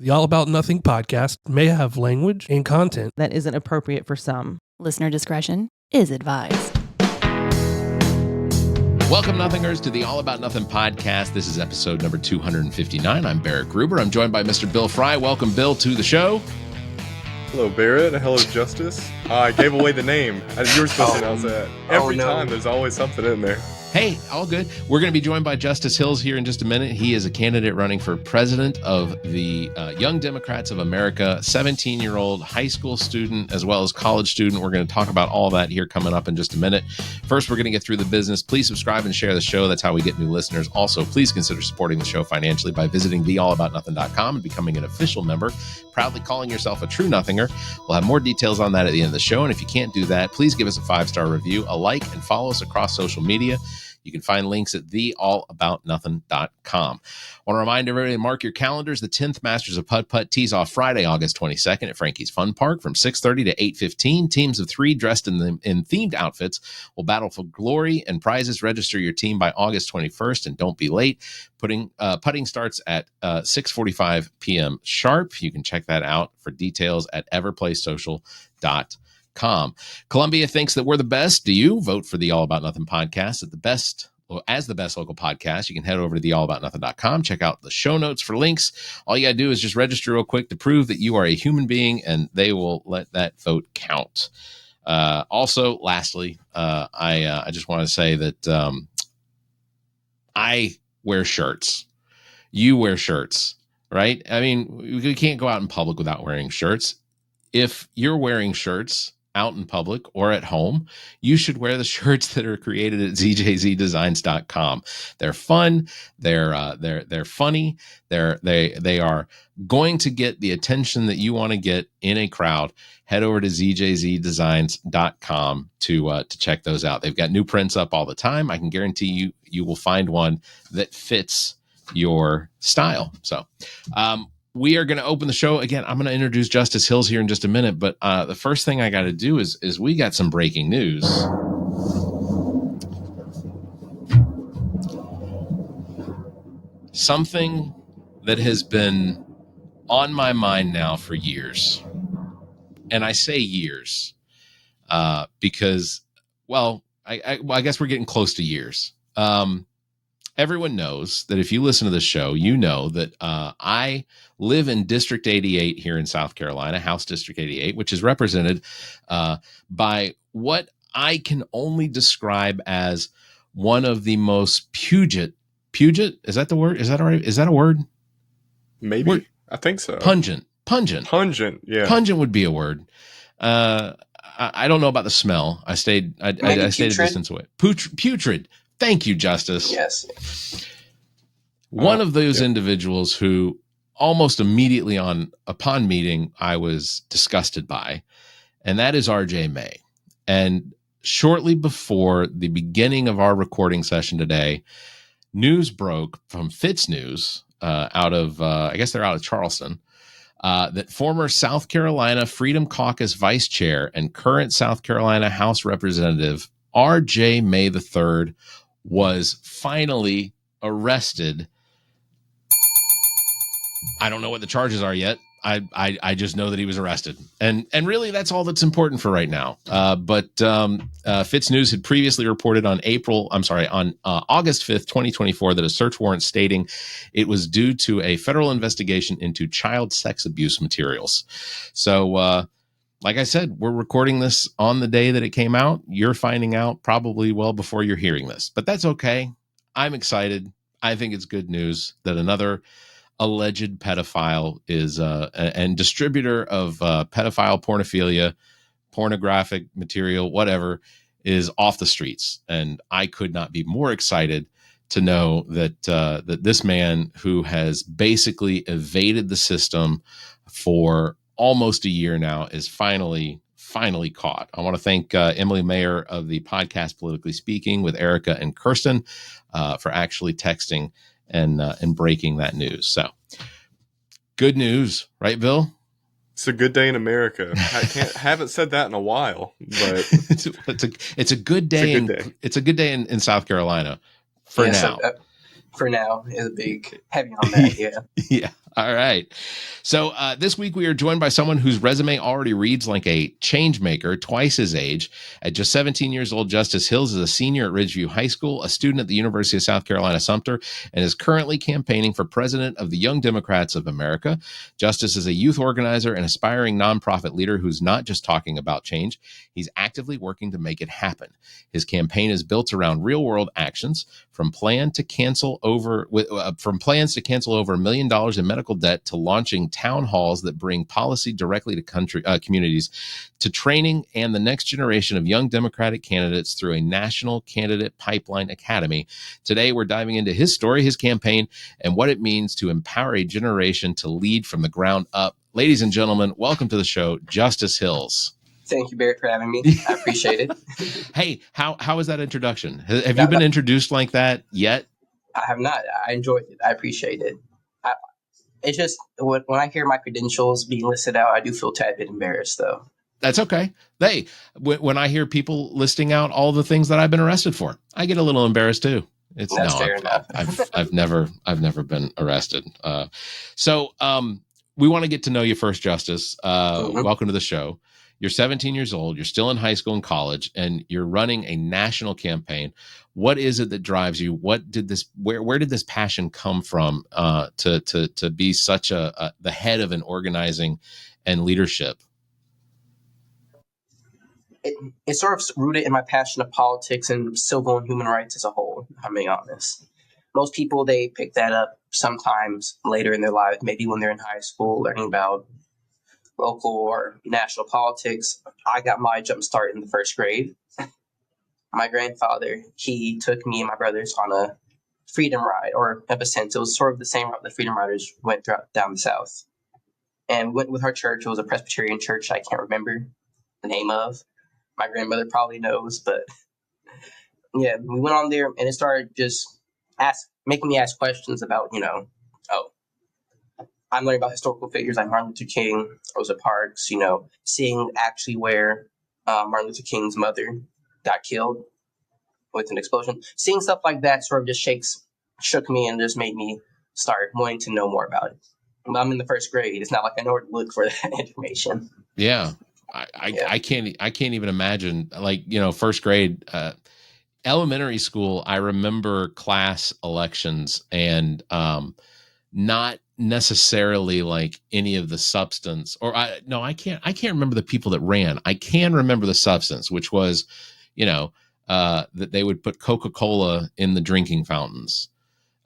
The All About Nothing podcast may have language and content that isn't appropriate for some. Listener discretion is advised. Welcome, Nothingers, to the All About Nothing podcast. This is episode number 259. I'm Barrett Gruber. I'm joined by Mr. Bill Frye. Welcome, Bill, to the show. Hello, Barrett. Hello, Justice. I gave away the name. You were supposed to announce that. Every time, there's always something in there. Hey, all good. We're going to be joined by Justice Hills here in just a minute. He is a candidate running for president of the Young Democrats of America, 17-year-old high school student as well as college student. We're going to talk about all that here coming up in just a minute. First, we're going to get through the business. Please subscribe and share the show. That's how we get new listeners. Also, please consider supporting the show financially by visiting theallaboutnothing.com and becoming an official member, proudly calling yourself a true nothinger. We'll have more details on that at the end of the show. And if you can't do that, please give us a 5-star review, a like, and follow us across social media. You can find links at theallaboutnothing.com. I want to remind everybody to mark your calendars. The 10th Masters of Putt-Putt tees off Friday, August 22nd at Frankie's Fun Park from 6:30 to 8:15. Teams of 3 dressed in themed outfits will battle for glory and prizes. Register your team by August 21st and don't be late. Putting starts at 6:45 p.m. sharp. You can check that out for details at everplaysocial.com. Columbia thinks that we're the best. Do you? Vote for the All About Nothing podcast as the best local podcast. You can head over to theallaboutnothing.com. Check out the show notes for links. All you got to do is just register real quick to prove that you are a human being, and they will let that vote count. Also, lastly, I just want to say that I wear shirts. You wear shirts, right? I mean, we can't go out in public without wearing shirts. If you're wearing shirts out in public or at home, you should wear the shirts that are created at zjzdesigns.com. They're fun. They're funny. They are going to get the attention that you want to get in a crowd. Head over to zjzdesigns.com to check those out. They've got new prints up all the time. I can guarantee you will find one that fits your style. So, we are going to open the show. Again, I'm going to introduce Justice Hills here in just a minute, but the first thing I got to do is we got some breaking news. Something that has been on my mind now for years. And I say years because, well, I guess we're getting close to years. Everyone knows that if you listen to the show, you know that I live in District 88 here in South Carolina, House District 88, which is represented by what I can only describe as one of the most Puget? Is that the word? Is that all right? Is that a word? Maybe. I think so. Pungent. Yeah. Pungent would be a word. I don't know about the smell. I stayed a distance away. Putrid. Thank you, Justice. Yes. One of those individuals who almost immediately upon meeting, I was disgusted by, and that is RJ May. And shortly before the beginning of our recording session today, news broke from Fitz News out of, I guess they're out of Charleston, that former South Carolina Freedom Caucus Vice Chair and current South Carolina House Representative RJ May III was finally arrested. I don't know what the charges are yet. I just know that he was arrested, and really that's all that's important for right now. But Fitz News had previously reported on August 5th, 2024, that a search warrant stating it was due to a federal investigation into child sex abuse materials. So, like I said, we're recording this on the day that it came out. You're finding out probably well before you're hearing this, but that's okay. I'm excited. I think it's good news that another alleged pedophile is and distributor of pedophile pornophilia, pornographic material, whatever, is off the streets. And I could not be more excited to know that that this man, who has basically evaded the system for almost a year now, is finally caught. I want to thank Emily Mayer of the podcast Politically Speaking with Erica and Kirsten for actually texting and breaking that news. So good news, right, Bill? It's a good day in America. I haven't said that in a while, but it's a good day. It's a good day in South Carolina for now. For now is a big heavy on that. Yeah. Yeah. All right. So this week we are joined by someone whose resume already reads like a change maker, twice his age. At just 17 years old, Justice Hills is a senior at Ridgeview High School, a student at the University of South Carolina, Sumter, and is currently campaigning for president of the Young Democrats of America. Justice is a youth organizer and aspiring nonprofit leader who's not just talking about change, he's actively working to make it happen. His campaign is built around real-world actions, from plans to cancel over $1 million in medical debt to launching town halls that bring policy directly to communities, to training and the next generation of young Democratic candidates through a national candidate pipeline academy. Today, we're diving into his story, his campaign, and what it means to empower a generation to lead from the ground up. Ladies and gentlemen, welcome to the show, Justice Hills. Thank you, Barrett, for having me. I appreciate it. Hey, how was that introduction? Have you been introduced like that yet? I have not. I enjoyed it. I appreciate it. It's just when I hear my credentials being listed out, I do feel a tad bit embarrassed, though. That's okay. When I hear people listing out all the things that I've been arrested for, I get a little embarrassed too. That's fair enough. I've never been arrested. So we want to get to know you first, Justice. Welcome to the show. You're 17 years old. You're still in high school and college, and you're running a national campaign. What is it that drives you? Where did this passion come from to be such the head of an organizing and leadership? It's sort of rooted in my passion of politics and civil and human rights as a whole, if I'm being honest. Most people, they pick that up sometimes later in their life, maybe when they're in high school, learning about local or national politics. I got my jump start in the first grade. My grandfather, he took me and my brothers on a freedom ride, or in a sense, it was sort of the same route the Freedom Riders went down the South. And went with our church. It was a Presbyterian church I can't remember the name of. My grandmother probably knows, but yeah, we went on there and it started just making me ask questions about, I'm learning about historical figures like Martin Luther King, Rosa Parks, seeing actually where Martin Luther King's mother got killed with an explosion. Seeing stuff like that sort of just shook me and just made me start wanting to know more about it. I'm in the first grade. It's not like I know where to look for that information. Yeah. I can't even imagine, first grade, elementary school. I remember class elections and not necessarily like any of the substance, or I can't remember the people that ran. I can remember the substance, which was, that they would put Coca-Cola in the drinking fountains,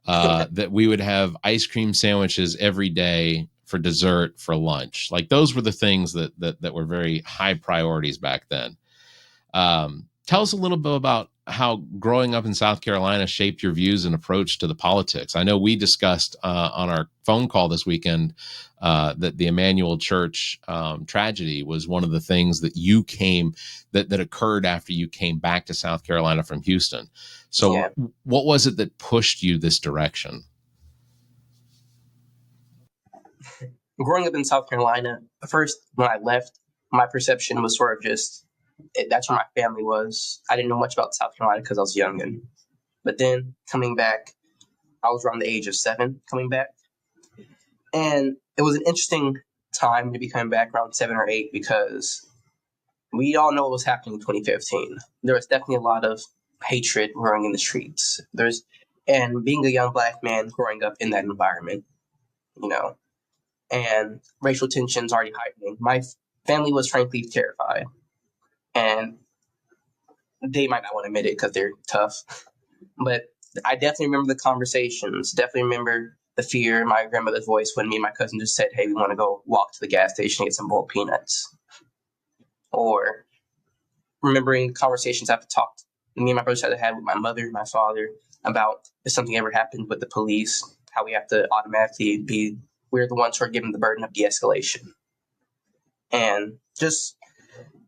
that we would have ice cream sandwiches every day for dessert, for lunch. Like those were the things that were very high priorities back then. Tell us a little bit about how growing up in South Carolina shaped your views and approach to the politics. I know we discussed on our phone call this weekend that the Emmanuel Church tragedy was one of the things that that occurred after you came back to South Carolina from Houston. So What was it that pushed you this direction? Growing up in South Carolina, first, when I left, my perception was sort of just, that's where my family was. I didn't know much about South Carolina because I was young. But then coming back, I was around the age of 7 coming back. And it was an interesting time to be coming back around 7 or 8 because we all know what was happening in 2015. There was definitely a lot of hatred growing in the streets. And being a young Black man growing up in that environment, and racial tensions already heightening. My family was frankly terrified. And they might not want to admit it because they're tough. But I definitely remember the conversations, definitely remember the fear in my grandmother's voice when me and my cousin just said, hey, we want to go walk to the gas station and get some boiled peanuts. Or remembering conversations me and my brothers had with my mother, my father, about if something ever happened with the police, how we have to automatically we're the ones who are given the burden of de-escalation. And just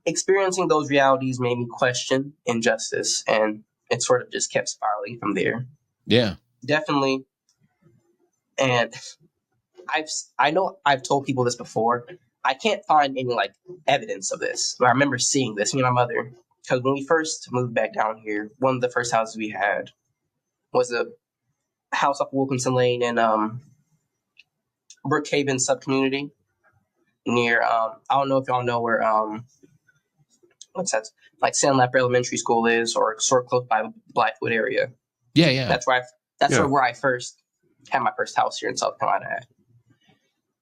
experiencing those realities made me question injustice, and it sort of just kept spiraling from there. Yeah, definitely. And I know I've told people this before. I can't find any evidence of this. I remember seeing this, me and my mother, because when we first moved back down here, one of the first houses we had was a house off Wilkinson Lane in Brookhaven subcommunity near. I don't know if y'all know where what's that? Like Sandlap Elementary School is, or sort of close by Blackwood area. Yeah. That's where where I first had my first house here in South Carolina at.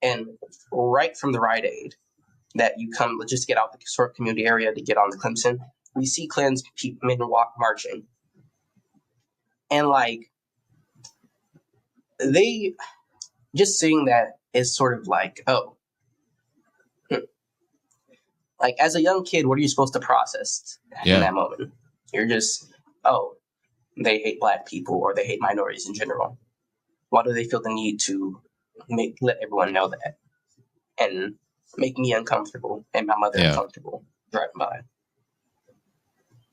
And right from the Rite Aid that you come, just get out the sort of community area to get on the Clemson, we see Klans men walk marching. And like, they just seeing that is sort of like, oh, like as a young kid, what are you supposed to process in that moment? You're just, oh, they hate Black people or they hate minorities in general. Why do they feel the need to let everyone know that and make me uncomfortable and my mother uncomfortable driving by?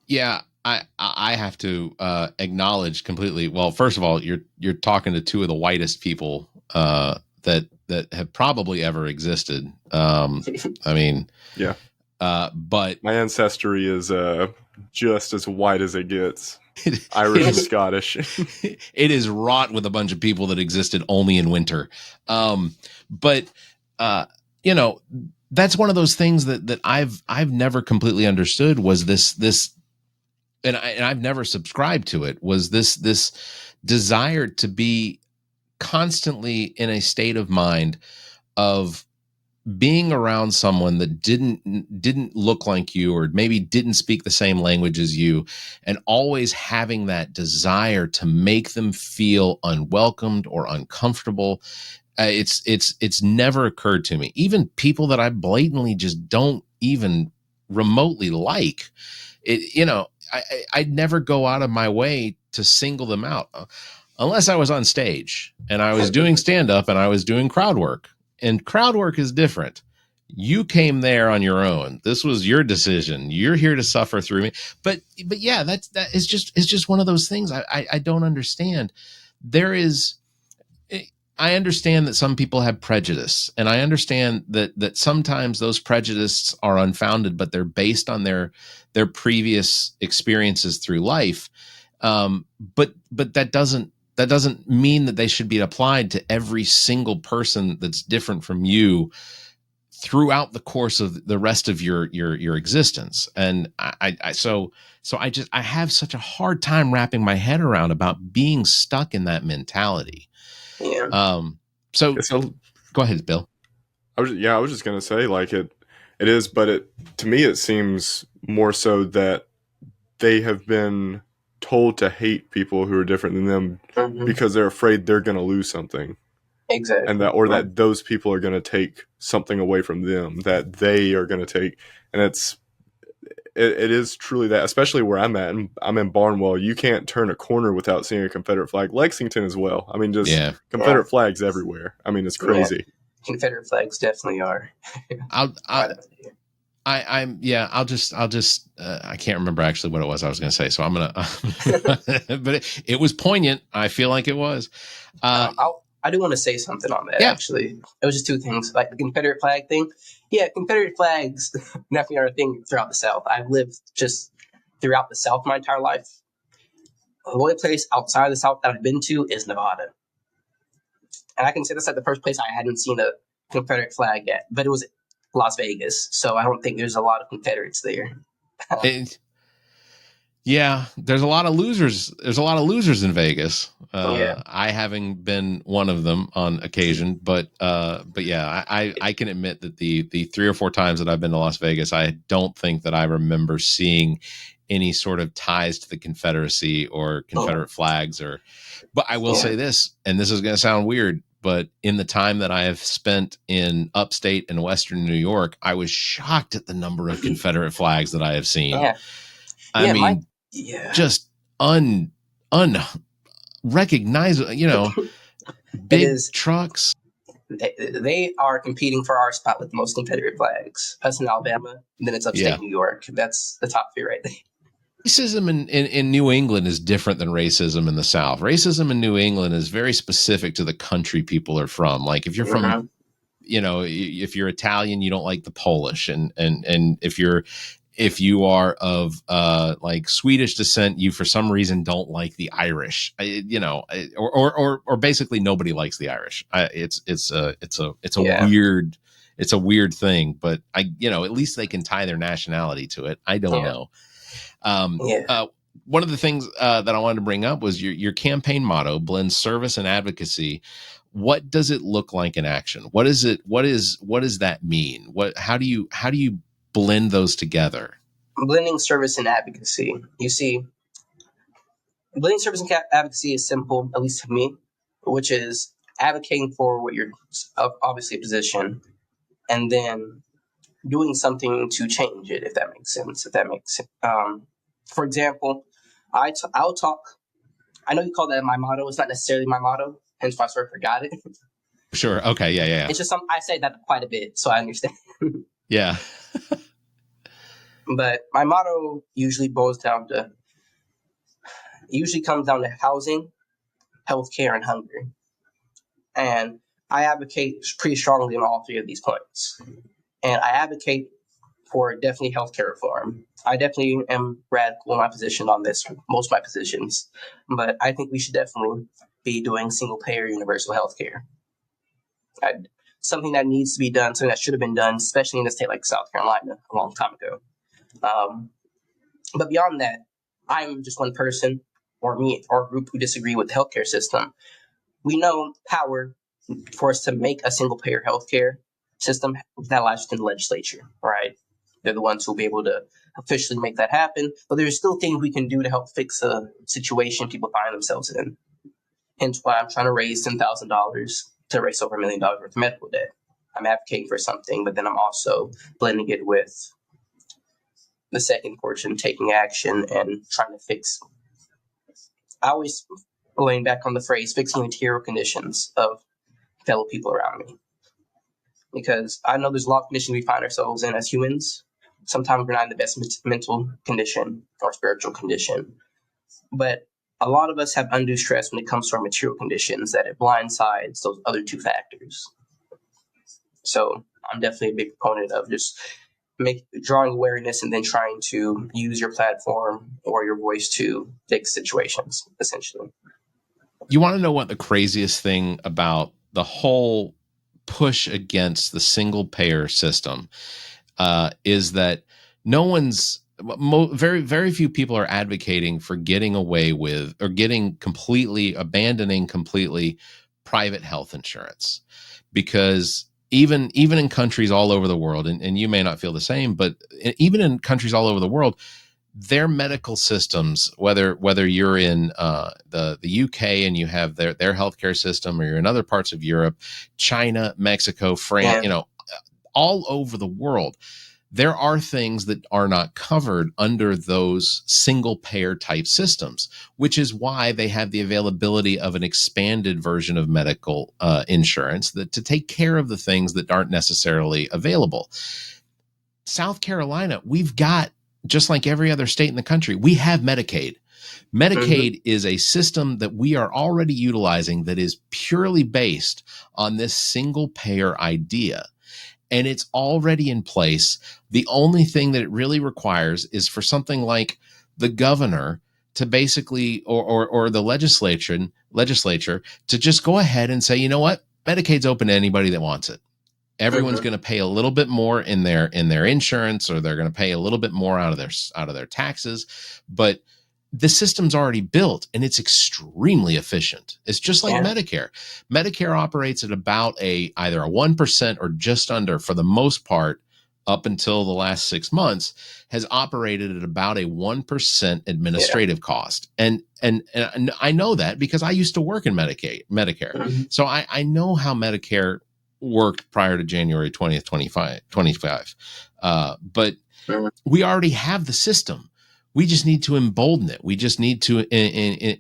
Yeah, I have to acknowledge completely. Well, first of all, you're talking to two of the whitest people that have probably ever existed. I mean, yeah. But my ancestry is just as white as it gets. Irish and Scottish. It is wrought with a bunch of people that existed only in winter. But you know, that's one of those things that I've never completely understood was this, and I've never subscribed to it, was this desire to be constantly in a state of mind of being around someone that didn't look like you, or maybe didn't speak the same language as you, and always having that desire to make them feel unwelcomed or uncomfortable. It's never occurred to me. Even people that I blatantly just don't even remotely like, it, you know, I'd never go out of my way to single them out unless I was on stage and I was doing stand-up and I was doing crowd work. And crowd work is different. You came there on your own. This was your decision. You're here to suffer through me. But yeah, it's just one of those things I don't understand. I understand that some people have prejudice, and I understand that sometimes those prejudices are unfounded, but they're based on their previous experiences through life. But that doesn't mean that they should be applied to every single person that's different from you throughout the course of the rest of your existence. And so I have such a hard time wrapping my head around about being stuck in that mentality. Yeah. So go ahead, Bill. I was just gonna say, like, it is, but to me it seems more so that they have been told to hate people who are different than them because they're afraid they're going to lose something. Exactly. And that those people are going to take something away from them that they are going to take. And it is truly that, especially where I'm at. I'm in Barnwell. You can't turn a corner without seeing a Confederate flag. Lexington as well. I mean, just Confederate flags everywhere. I mean, it's crazy. Yeah. Confederate flags definitely are. I'll just I can't remember actually what it was I was going to say, so I'm gonna but it was poignant. I feel like it was. I do want to say something on that. Actually, it was just two things, like the Confederate flag thing. Yeah, Confederate flags definitely are a thing throughout the South. I've lived just throughout the South my entire life. The only place outside the South that I've been to is Nevada, and I can say that's like the first place I hadn't seen a Confederate flag yet, but it was Las Vegas, so I don't think there's a lot of Confederates there. Yeah, there's a lot of losers. There's a lot of losers in Vegas. I having been one of them on occasion, but yeah, I can admit that the 3 or 4 times that I've been to Las Vegas, I don't think that I remember seeing any sort of ties to the Confederacy or Confederate flags. But I will say this, and this is going to sound weird, but in the time that I have spent in upstate and Western New York, I was shocked at the number of Confederate flags that I have seen. Yeah. I mean, just unrecognizable, big trucks. They are competing for our spot with the most Confederate flags. Us in Alabama, and then it's upstate New York. That's the top 3 right there. Racism in New England is different than racism in the South. Racism in New England is very specific to the country people are from. Like if you're from, if you're Italian, you don't like the Polish, and if you're if you are of like Swedish descent, you for some reason don't like the Irish, or basically nobody likes the Irish. It's a Yeah. weird thing, but at least they can tie their nationality to it. I don't know. One of the things that I wanted to bring up was your campaign motto: blend service and advocacy. What does it look like in action? What is it? What does that mean? How do you blend those together? Blending service and advocacy. You see, blending service and advocacy is simple, at least to me, which is advocating for what you're obviously a position, and then doing something to change it, if that makes sense. For example, I'll talk. I know you call that my motto. It's not necessarily my motto, hence why I sort of forgot it. Sure. Okay. Yeah. It's just something I say that quite a bit, so I understand. Yeah. But my motto usually comes down to housing, healthcare, and hunger. And I advocate pretty strongly on all three of these points. And I advocate for definitely healthcare reform. I definitely am radical in my position on this, most of my positions. But I think we should definitely be doing single-payer universal healthcare. Something that needs to be done, something that should have been done, especially in a state like South Carolina a long time ago. But beyond that, I'm just one person, or me, or a group who disagree with the healthcare system. We know power for us to make a single-payer healthcare system that lies within the legislature, right? They're the ones who will be able to officially make that happen. But there's still things we can do to help fix a situation people find themselves in. Hence why I'm trying to raise $10,000 to erase over $1 million worth of medical debt. I'm advocating for something, but then I'm also blending it with the second portion, taking action and trying to fix. I always laying back on the phrase fixing material conditions of fellow people around me. Because I know there's a lot of conditions we find ourselves in as humans. Sometimes we're not in the best mental condition or spiritual condition. But a lot of us have undue stress when it comes to our material conditions that it blindsides those other two factors. So I'm definitely a big proponent of just drawing awareness and then trying to use your platform or your voice to fix situations, essentially. You want to know what the craziest thing about the whole push against the single payer system is that very, very few people are advocating for getting away with or abandoning completely private health insurance, because even in countries all over the world, and you may not feel the same, but even in countries all over the world, their medical systems, whether you're in the UK and you have their healthcare system, or you're in other parts of Europe, China, Mexico, France, all over the world, there are things that are not covered under those single payer type systems, which is why they have the availability of an expanded version of medical insurance to take care of the things that aren't necessarily available. South Carolina, we've got, just like every other state in the country, we have Medicaid. Medicaid is a system that we are already utilizing that is purely based on this single payer idea. And it's already in place. The only thing that it really requires is for something like the governor to basically, or the legislature to just go ahead and say, you know what, Medicaid's open to anybody that wants it. Everyone's going to pay a little bit more in their insurance, or they're going to pay a little bit more out of their taxes, but the system's already built and it's extremely efficient. It's just like Medicare. Medicare operates at about either a 1% or just under, for the most part, up until the last 6 months, has operated at about a 1% administrative cost. And I know that because I used to work in Medicare. So I know how Medicare worked prior to January 20th, 25. But we already have the system. We just need to embolden it. We just need to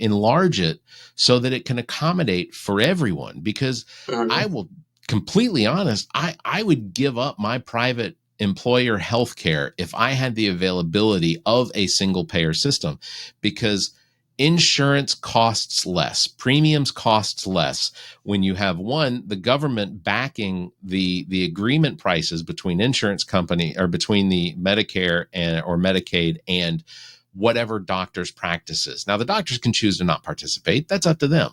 enlarge it so that it can accommodate for everyone. Because I will completely honest, I would give up my private employer health care if I had the availability of a single payer system, because insurance costs less, premiums costs less when you have the government backing the agreement prices between insurance company or between the Medicare or Medicaid and whatever doctor's practices. Now the doctors can choose to not participate. That's up to them,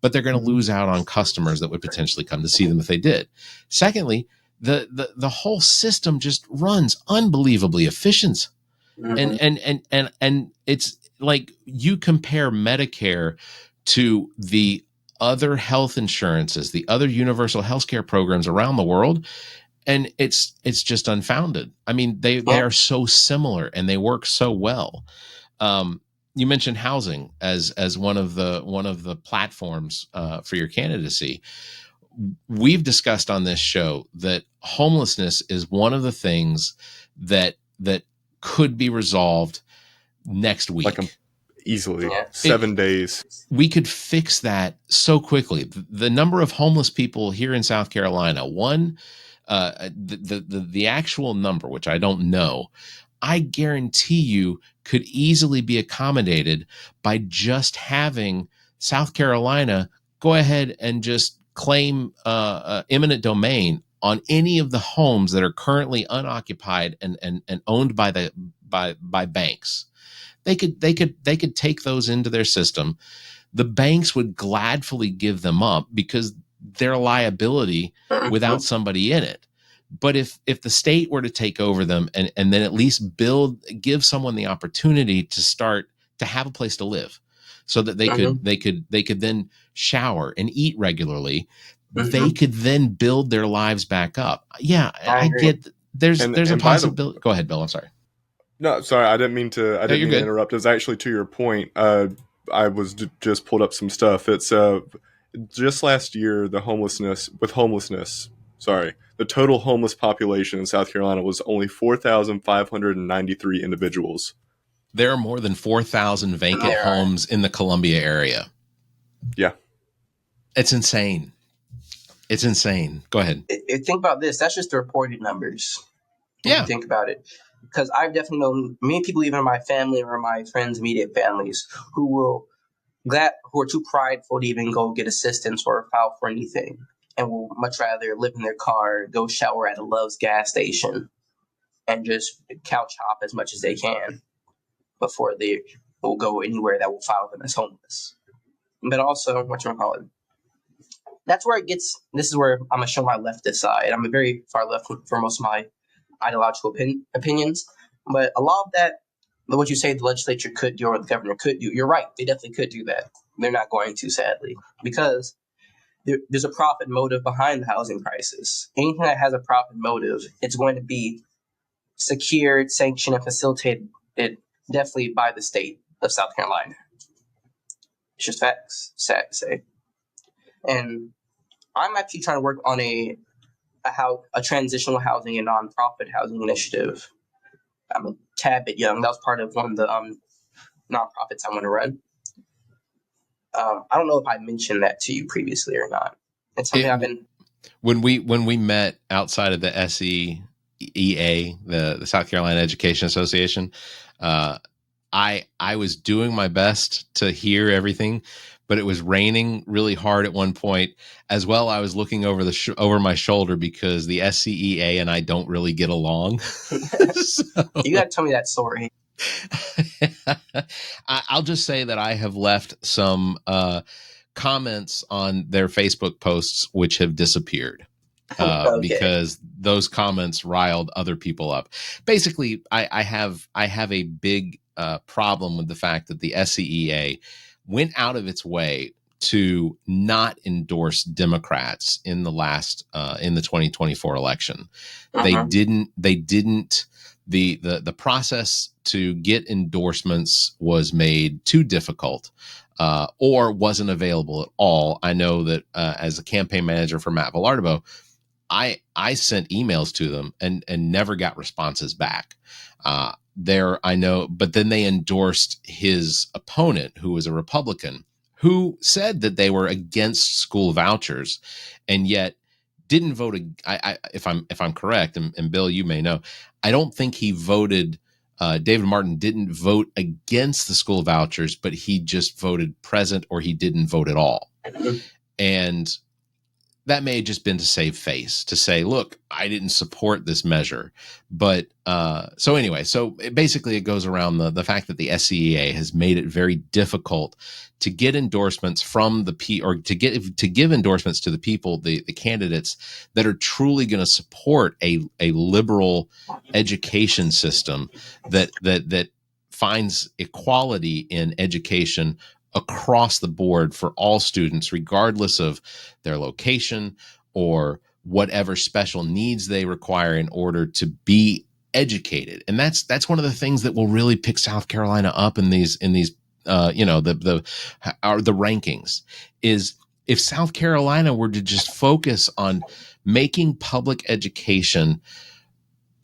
but they're going to lose out on customers that would potentially come to see them if they did. Secondly, the whole system just runs unbelievably efficient. And it's like you compare Medicare to the other health insurances, the other universal healthcare programs around the world, and it's just unfounded. I mean, they are so similar and they work so well. You mentioned housing as one of the platforms for your candidacy. We've discussed on this show that homelessness is one of the things that could be resolved next week. Like easily 7 days. We could fix that so quickly. The number of homeless people here in South Carolina, the actual number, which I don't know, I guarantee you could easily be accommodated by just having South Carolina go ahead and just claim eminent domain on any of the homes that are currently unoccupied and owned by banks. They could take those into their system. The banks would gladfully give them up because they're a liability without somebody in it. But if the state were to take over them and then at least give someone the opportunity to start to have a place to live, so that they could then shower and eat regularly, they could then build their lives back up. Yeah, I get there's a possibility. Go ahead, Bill. I'm sorry. No, sorry, I didn't mean to interrupt. It was actually to your point. I was just pulled up some stuff. It's just last year, the total homeless population in South Carolina was only 4,593 individuals. There are more than 4,000 vacant homes in the Columbia area. Yeah. It's insane. It's insane. Go ahead. Think about this. That's just the reported numbers. Yeah. Think about it. Because I've definitely known many people, even in my family or my friends' immediate families, who are too prideful to even go get assistance or file for anything, and will much rather live in their car, go shower at a Love's gas station, and just couch hop as much as they can before they will go anywhere that will file them as homeless. But also, that's where it gets. This is where I'm gonna show my leftist side. I'm a very far left for most of my ideological opinions, but a lot of that, what you say the legislature could do or the governor could do, you're right. They definitely could do that. They're not going to, sadly, because there's a profit motive behind the housing crisis. Anything that has a profit motive, it's going to be secured, sanctioned, and facilitated definitely by the state of South Carolina. It's just facts, sad to say. And I'm actually trying to work on a transitional housing and nonprofit housing initiative. I'm a tad bit young. That was part of one of the nonprofits I want to run. I don't know if I mentioned that to you previously or not. It's something I've been. When we met outside of the SEEA, the South Carolina Education Association, I was doing my best to hear everything, but it was raining really hard at one point. As well, I was looking over over my shoulder because the SCEA and I don't really get along. You got to tell me that story. I'll just say that I have left some comments on their Facebook posts which have disappeared because those comments riled other people up. Basically, I have a big problem with the fact that the SCEA went out of its way to not endorse Democrats in the last in the 2024 election. They didn't. The process to get endorsements was made too difficult or wasn't available at all. I know that as a campaign manager for Matt Villardo, I sent emails to them and never got responses back. I know, but then they endorsed his opponent, who was a Republican, who said that they were against school vouchers, and yet didn't vote. If I'm correct, and Bill, you may know, I don't think he voted David Martin didn't vote against the school vouchers, but he just voted present or he didn't vote at all. And that may have just been to save face, to say, look, I didn't support this measure. But so anyway, basically it goes around the fact that the SCEA has made it very difficult to get endorsements from or to give endorsements to the people, the candidates that are truly going to support a liberal education system that finds equality in education across the board for all students, regardless of their location or whatever special needs they require in order to be educated. And that's one of the things that will really pick South Carolina up in these the rankings, is if South Carolina were to just focus on making public education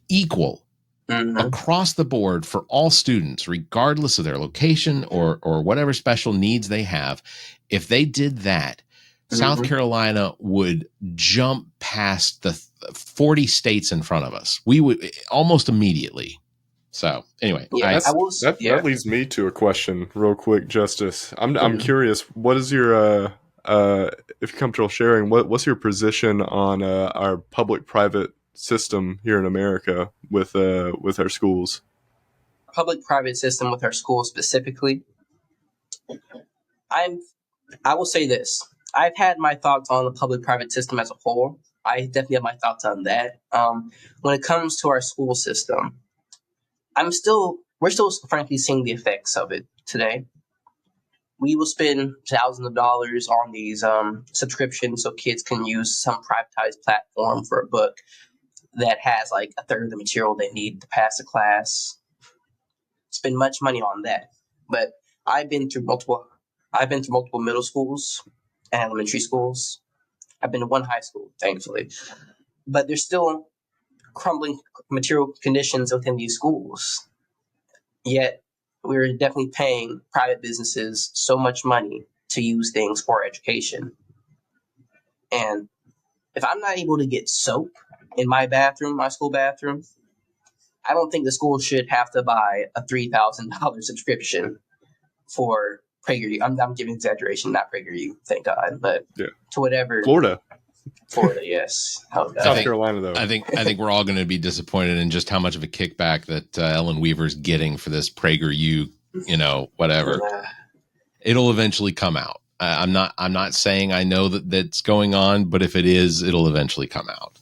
equal across the board for all students, regardless of their location or whatever special needs they have. If they did that, South Carolina would jump past the 40 states in front of us. We would almost immediately. So anyway, that leads me to a question real quick, Justice. I'm curious, what is your if you're comfortable sharing, what's your position on our public-private system here in America with our schools? Public-private system with our schools specifically. I will say this. I've had my thoughts on the public-private system as a whole. I definitely have my thoughts on that. When it comes to our school system, we're still frankly seeing the effects of it today. We will spend thousands of dollars on these subscriptions so kids can use some privatized platform for a book that has like a third of the material they need to pass a class. Spend much money on that. But I've been through multiple middle schools and elementary schools. I've been to one high school, thankfully. But there's still crumbling material conditions within these schools. Yet we're definitely paying private businesses so much money to use things for education. And if I'm not able to get soap in my bathroom, my school bathroom, I don't think the school should have to buy a $3,000 subscription for PragerU. I'm giving exaggeration, not PragerU, thank God, but to whatever. Florida, yes. South Carolina, though. I think we're all going to be disappointed in just how much of a kickback that Ellen Weaver's getting for this PragerU, whatever. It'll eventually come out. I'm not saying I know that's going on, but if it is, it'll eventually come out.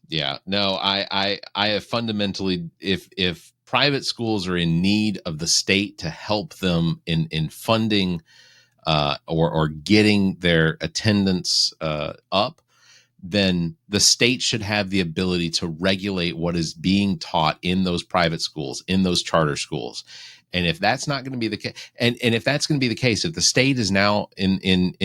Yeah, no, I have fundamentally, if private schools are in need of the state to help them in funding or getting their attendance up, then the state should have the ability to regulate what is being taught in those private schools, in those charter schools. And if that's not going to be the case, and if that's going to be the case, if the state is now in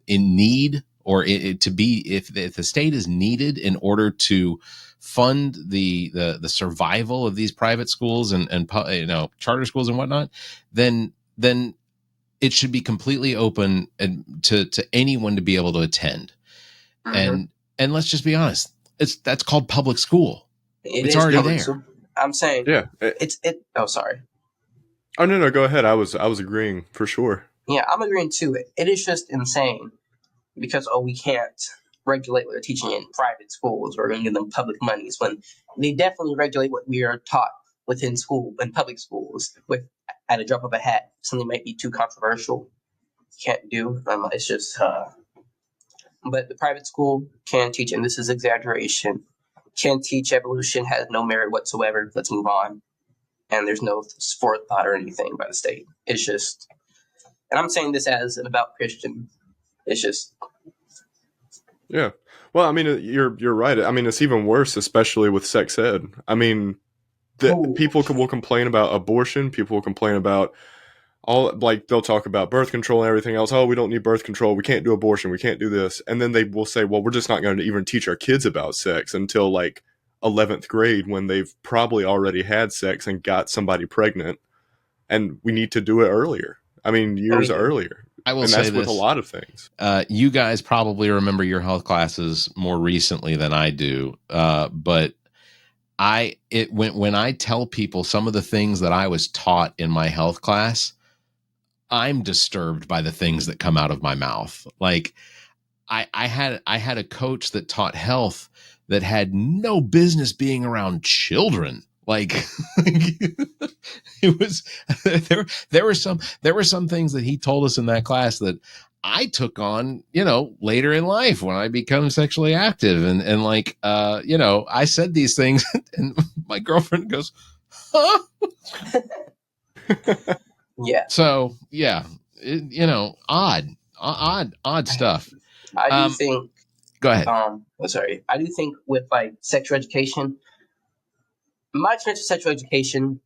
need, or if the state is needed in order to fund the survival of these private schools and charter schools and whatnot, then it should be completely open to anyone to be able to attend. And let's just be honest, that's called public school. It's already there. School. I'm saying, Oh, sorry. Oh no, go ahead. I was agreeing for sure. Yeah, I'm agreeing too. It is just insane because we can't regulate what they're teaching in private schools. We're going to give them public monies when they definitely regulate what we are taught within school and public schools with at a drop of a hat. Something might be too controversial, can't do. It's just. But the private school can teach, and this is exaggeration, can teach evolution, has no merit whatsoever. Let's move on. And there's no forethought or anything by the state. It's just, and I'm saying this as an about Christian. It's just. Yeah. Well, I mean, you're right. I mean, it's even worse, especially with sex ed. I mean, people will complain about abortion. People will complain about they'll talk about birth control and everything else. Oh, we don't need birth control. We can't do abortion. We can't do this. And then they will say, well, we're just not going to even teach our kids about sex until 11th grade, when they've probably already had sex and got somebody pregnant. And we need to do it earlier. I mean, years earlier. I will and say that's this, with a lot of things. You guys probably remember your health classes more recently than I do. But when I tell people some of the things that I was taught in my health class, I'm disturbed by the things that come out of my mouth. Like I had a coach that taught health that had no business being around children. Like it was there were some things that he told us in that class that I took on, later in life when I become sexually active, and like I said these things and my girlfriend goes, huh? Yeah. So yeah, odd stuff. I do think. Go ahead. Sorry. I do think with like sexual education, my experience with sexual education,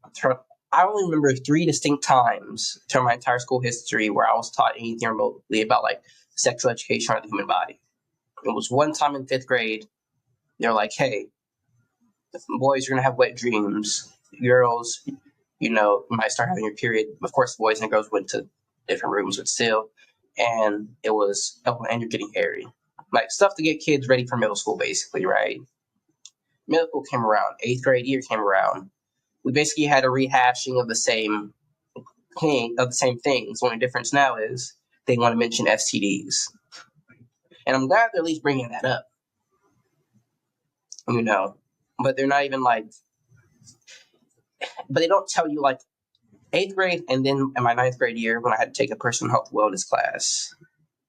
I only remember 3 distinct times throughout my entire school history where I was taught anything remotely about like sexual education or the human body. It was one time in 5th grade. They're like, hey, boys are going to have wet dreams. Girls, might start having your period. Of course, boys and girls went to different rooms, but still. And it was, and you're getting hairy. Like stuff to get kids ready for middle school, basically, right? Middle school came around. 8th grade year came around. We basically had a rehashing of the same things. The only difference now is they want to mention STDs. And I'm glad they're at least bringing that up. But they're not even like, but they don't tell you like 8th grade and then in my 9th grade year when I had to take a personal health wellness class,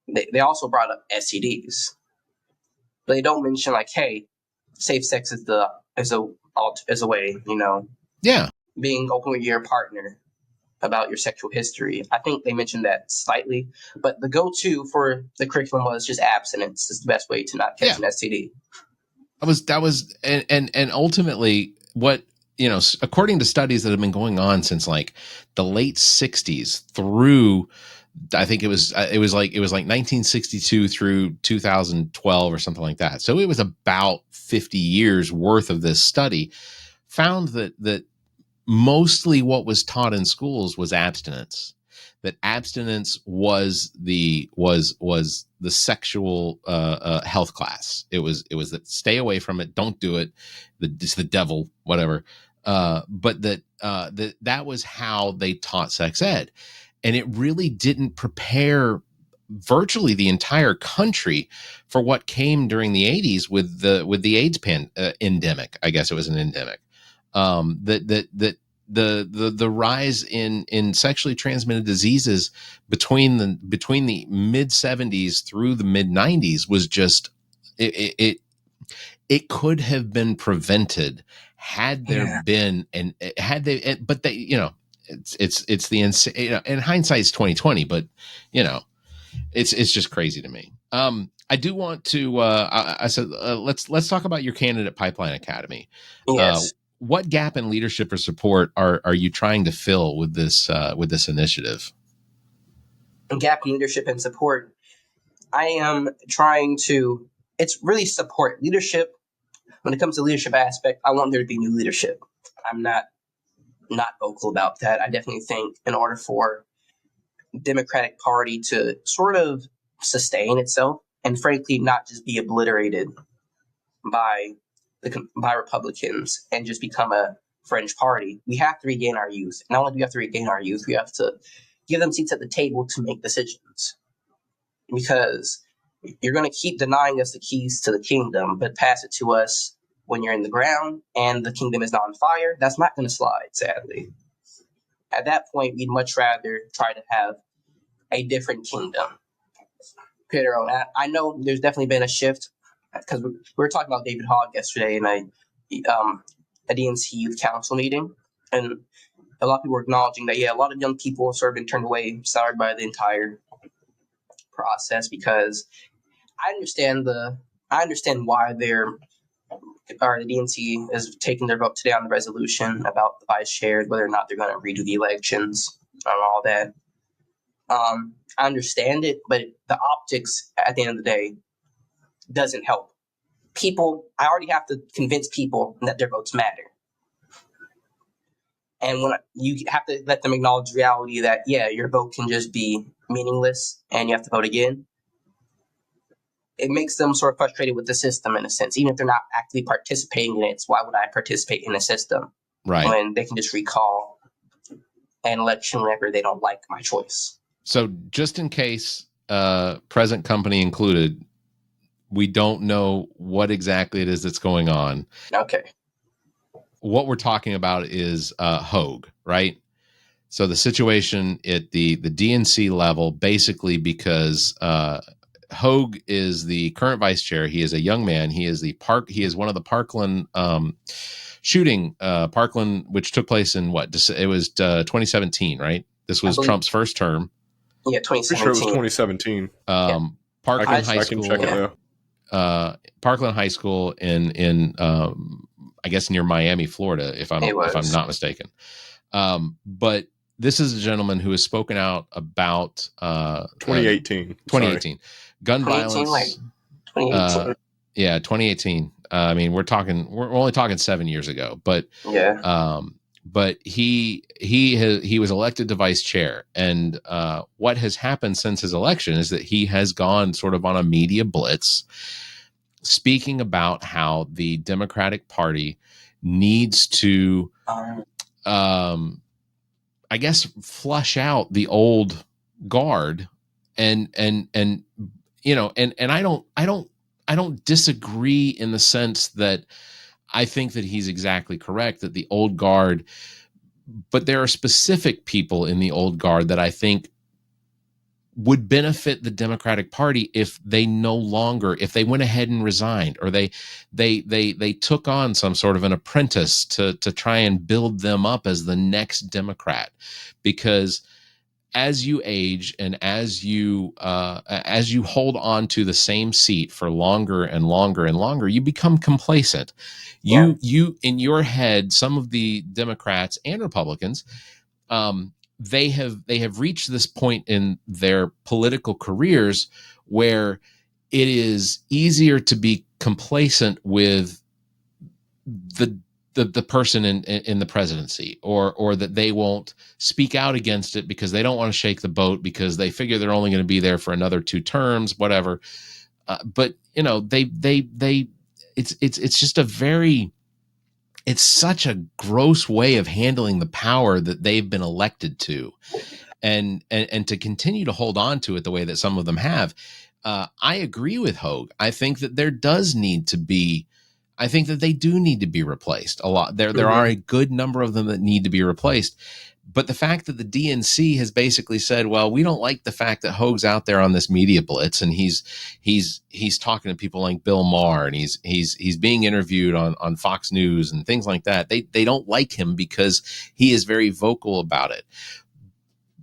they also brought up STDs. But they don't mention like, hey, safe sex is a way, Yeah. being open with your partner about your sexual history. I think they mentioned that slightly, but the go-to for the curriculum was just abstinence is the best way to not catch an STD. That was and ultimately what, according to studies that have been going on since like the late 60s through, I think it was like 1962 through 2012 or something like that. So it was about 50 years worth of this study found that mostly what was taught in schools was abstinence. That abstinence was the sexual health class. It was that stay away from it, don't do it. It's the devil, whatever. But that was how they taught sex ed, and it really didn't prepare virtually the entire country for what came during the 80s with the AIDS endemic. I guess it was an endemic. The rise in sexually transmitted diseases between the mid 70s through the mid 90s was just it could have been prevented had there been but they it's the in hindsight's 2020, but it's just crazy to me. I do want to I said let's talk about your candidate pipeline academy. Yes. What gap in leadership or support are you trying to fill with this initiative? Gap in leadership and support. I am trying to. It's really support leadership. When it comes to leadership aspect, I want there to be new leadership. I'm not vocal about that. I definitely think in order for Democratic Party to sort of sustain itself and frankly not just be obliterated by Republicans and just become a fringe party, we have to regain our youth. Not only do we have to regain our youth, we have to give them seats at the table to make decisions. Because you're going to keep denying us the keys to the kingdom, but pass it to us when you're in the ground and the kingdom is not on fire. That's not going to slide, sadly. At that point, we'd much rather try to have a different kingdom. Create our own. I know there's definitely been a shift because we were talking about David Hogg yesterday in a DNC Youth Council meeting, and a lot of people were acknowledging that a lot of young people have sort of been turned away, soured by the entire process because I understand why the DNC is taking their vote today on the resolution about the vice chairs, whether or not they're going to redo the elections and all that. I understand it, but the optics at the end of the day doesn't help. People, I already have to convince people that their votes matter. And when you have to let them acknowledge reality that, your vote can just be meaningless and you have to vote again. it makes them sort of frustrated with the system in a sense. Even if they're not actively participating in it, why would I participate in a system Right. when they can just recall an election whenever they don't like my choice? So just in case, present company included, we don't know what exactly it is that's going on. Okay. What we're talking about is Hogue, right? So the situation at the DNC level, basically because Hogue is the current vice chair. He is a young man. He is He is one of the Parkland shooting. Parkland, which took place in what? It was 2017, right? This was Trump's first term. Yeah, Pretty sure it was 2017. 2017. Parkland High I can School. check it though. Parkland High School in I guess near Miami, Florida, if I'm not mistaken. But this is a gentleman who has spoken out about 2018. 2018 gun 2018, violence. like 2018. Yeah, 2018. I mean, we're only talking 7 years ago, but Yeah. but he was elected to vice chair, and what has happened since his election is that he has gone sort of on a media blitz, speaking about how the Democratic Party needs to, I guess, flush out the old guard, and you know, and I don't disagree in the sense that I think that he's exactly correct that the old guard, but there are specific people in the old guard that I think would benefit the Democratic Party if they went ahead and resigned, or they took on some sort of an apprentice to try and build them up as the next Democrat. Because as you age and as you hold on to the same seat for longer and longer and longer, you become complacent. You in your head, some of the Democrats and Republicans, they have reached this point in their political careers where it is easier to be complacent with the person in the presidency, or that they won't speak out against it because they don't want to shake the boat, because they figure they're only going to be there for another 2 terms, whatever. But you know, it's just it's such a gross way of handling the power that they've been elected to, and to continue to hold on to it the way that some of them have. I agree with Hogue. I think that I think that they do need to be replaced a lot. There are a good number of them that need to be replaced. But the fact that the DNC has basically said, well, we don't like the fact that Hogue's out there on this media blitz, and he's talking to people like Bill Maher, and he's being interviewed on Fox News and things like that. They don't like him because he is very vocal about it.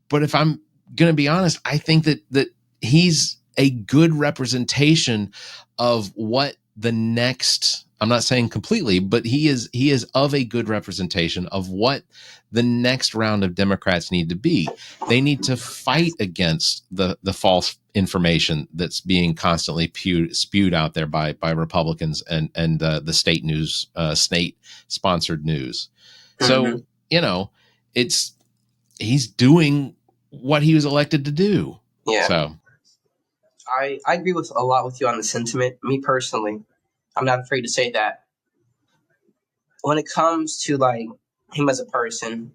But if I'm going to be honest, I think that he's a good representation of what the next, I'm not saying completely, but he is of a good representation of what the next round of Democrats need to be. They need to fight against the false information that's being constantly spewed out there by Republicans and the state news, state sponsored news. So, you know, he's doing what he was elected to do. Yeah. So I agree with a lot with you on the sentiment. Me personally, I'm not afraid to say that when it comes to like him as a person,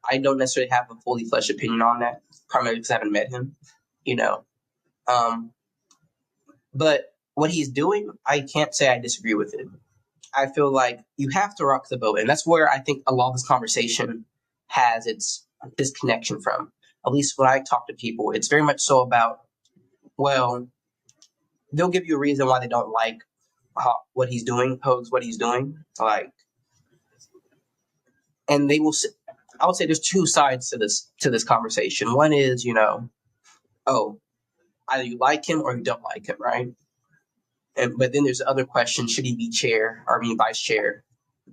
I don't necessarily have a fully fleshed opinion on that, primarily because I haven't met him, you know. But what he's doing, I can't say I disagree with it. I feel like you have to rock the boat, and that's where I think a lot of this conversation has its disconnection from. At least when I talk to people, it's very much so about, well, they'll give you a reason why they don't like what he's doing, Hogue's what he's doing, like, and they will. I would say there's 2 sides to this conversation. One is, you know, oh, either you like him or you don't like him, right? But then there's the other question: should he be chair, or I mean vice chair,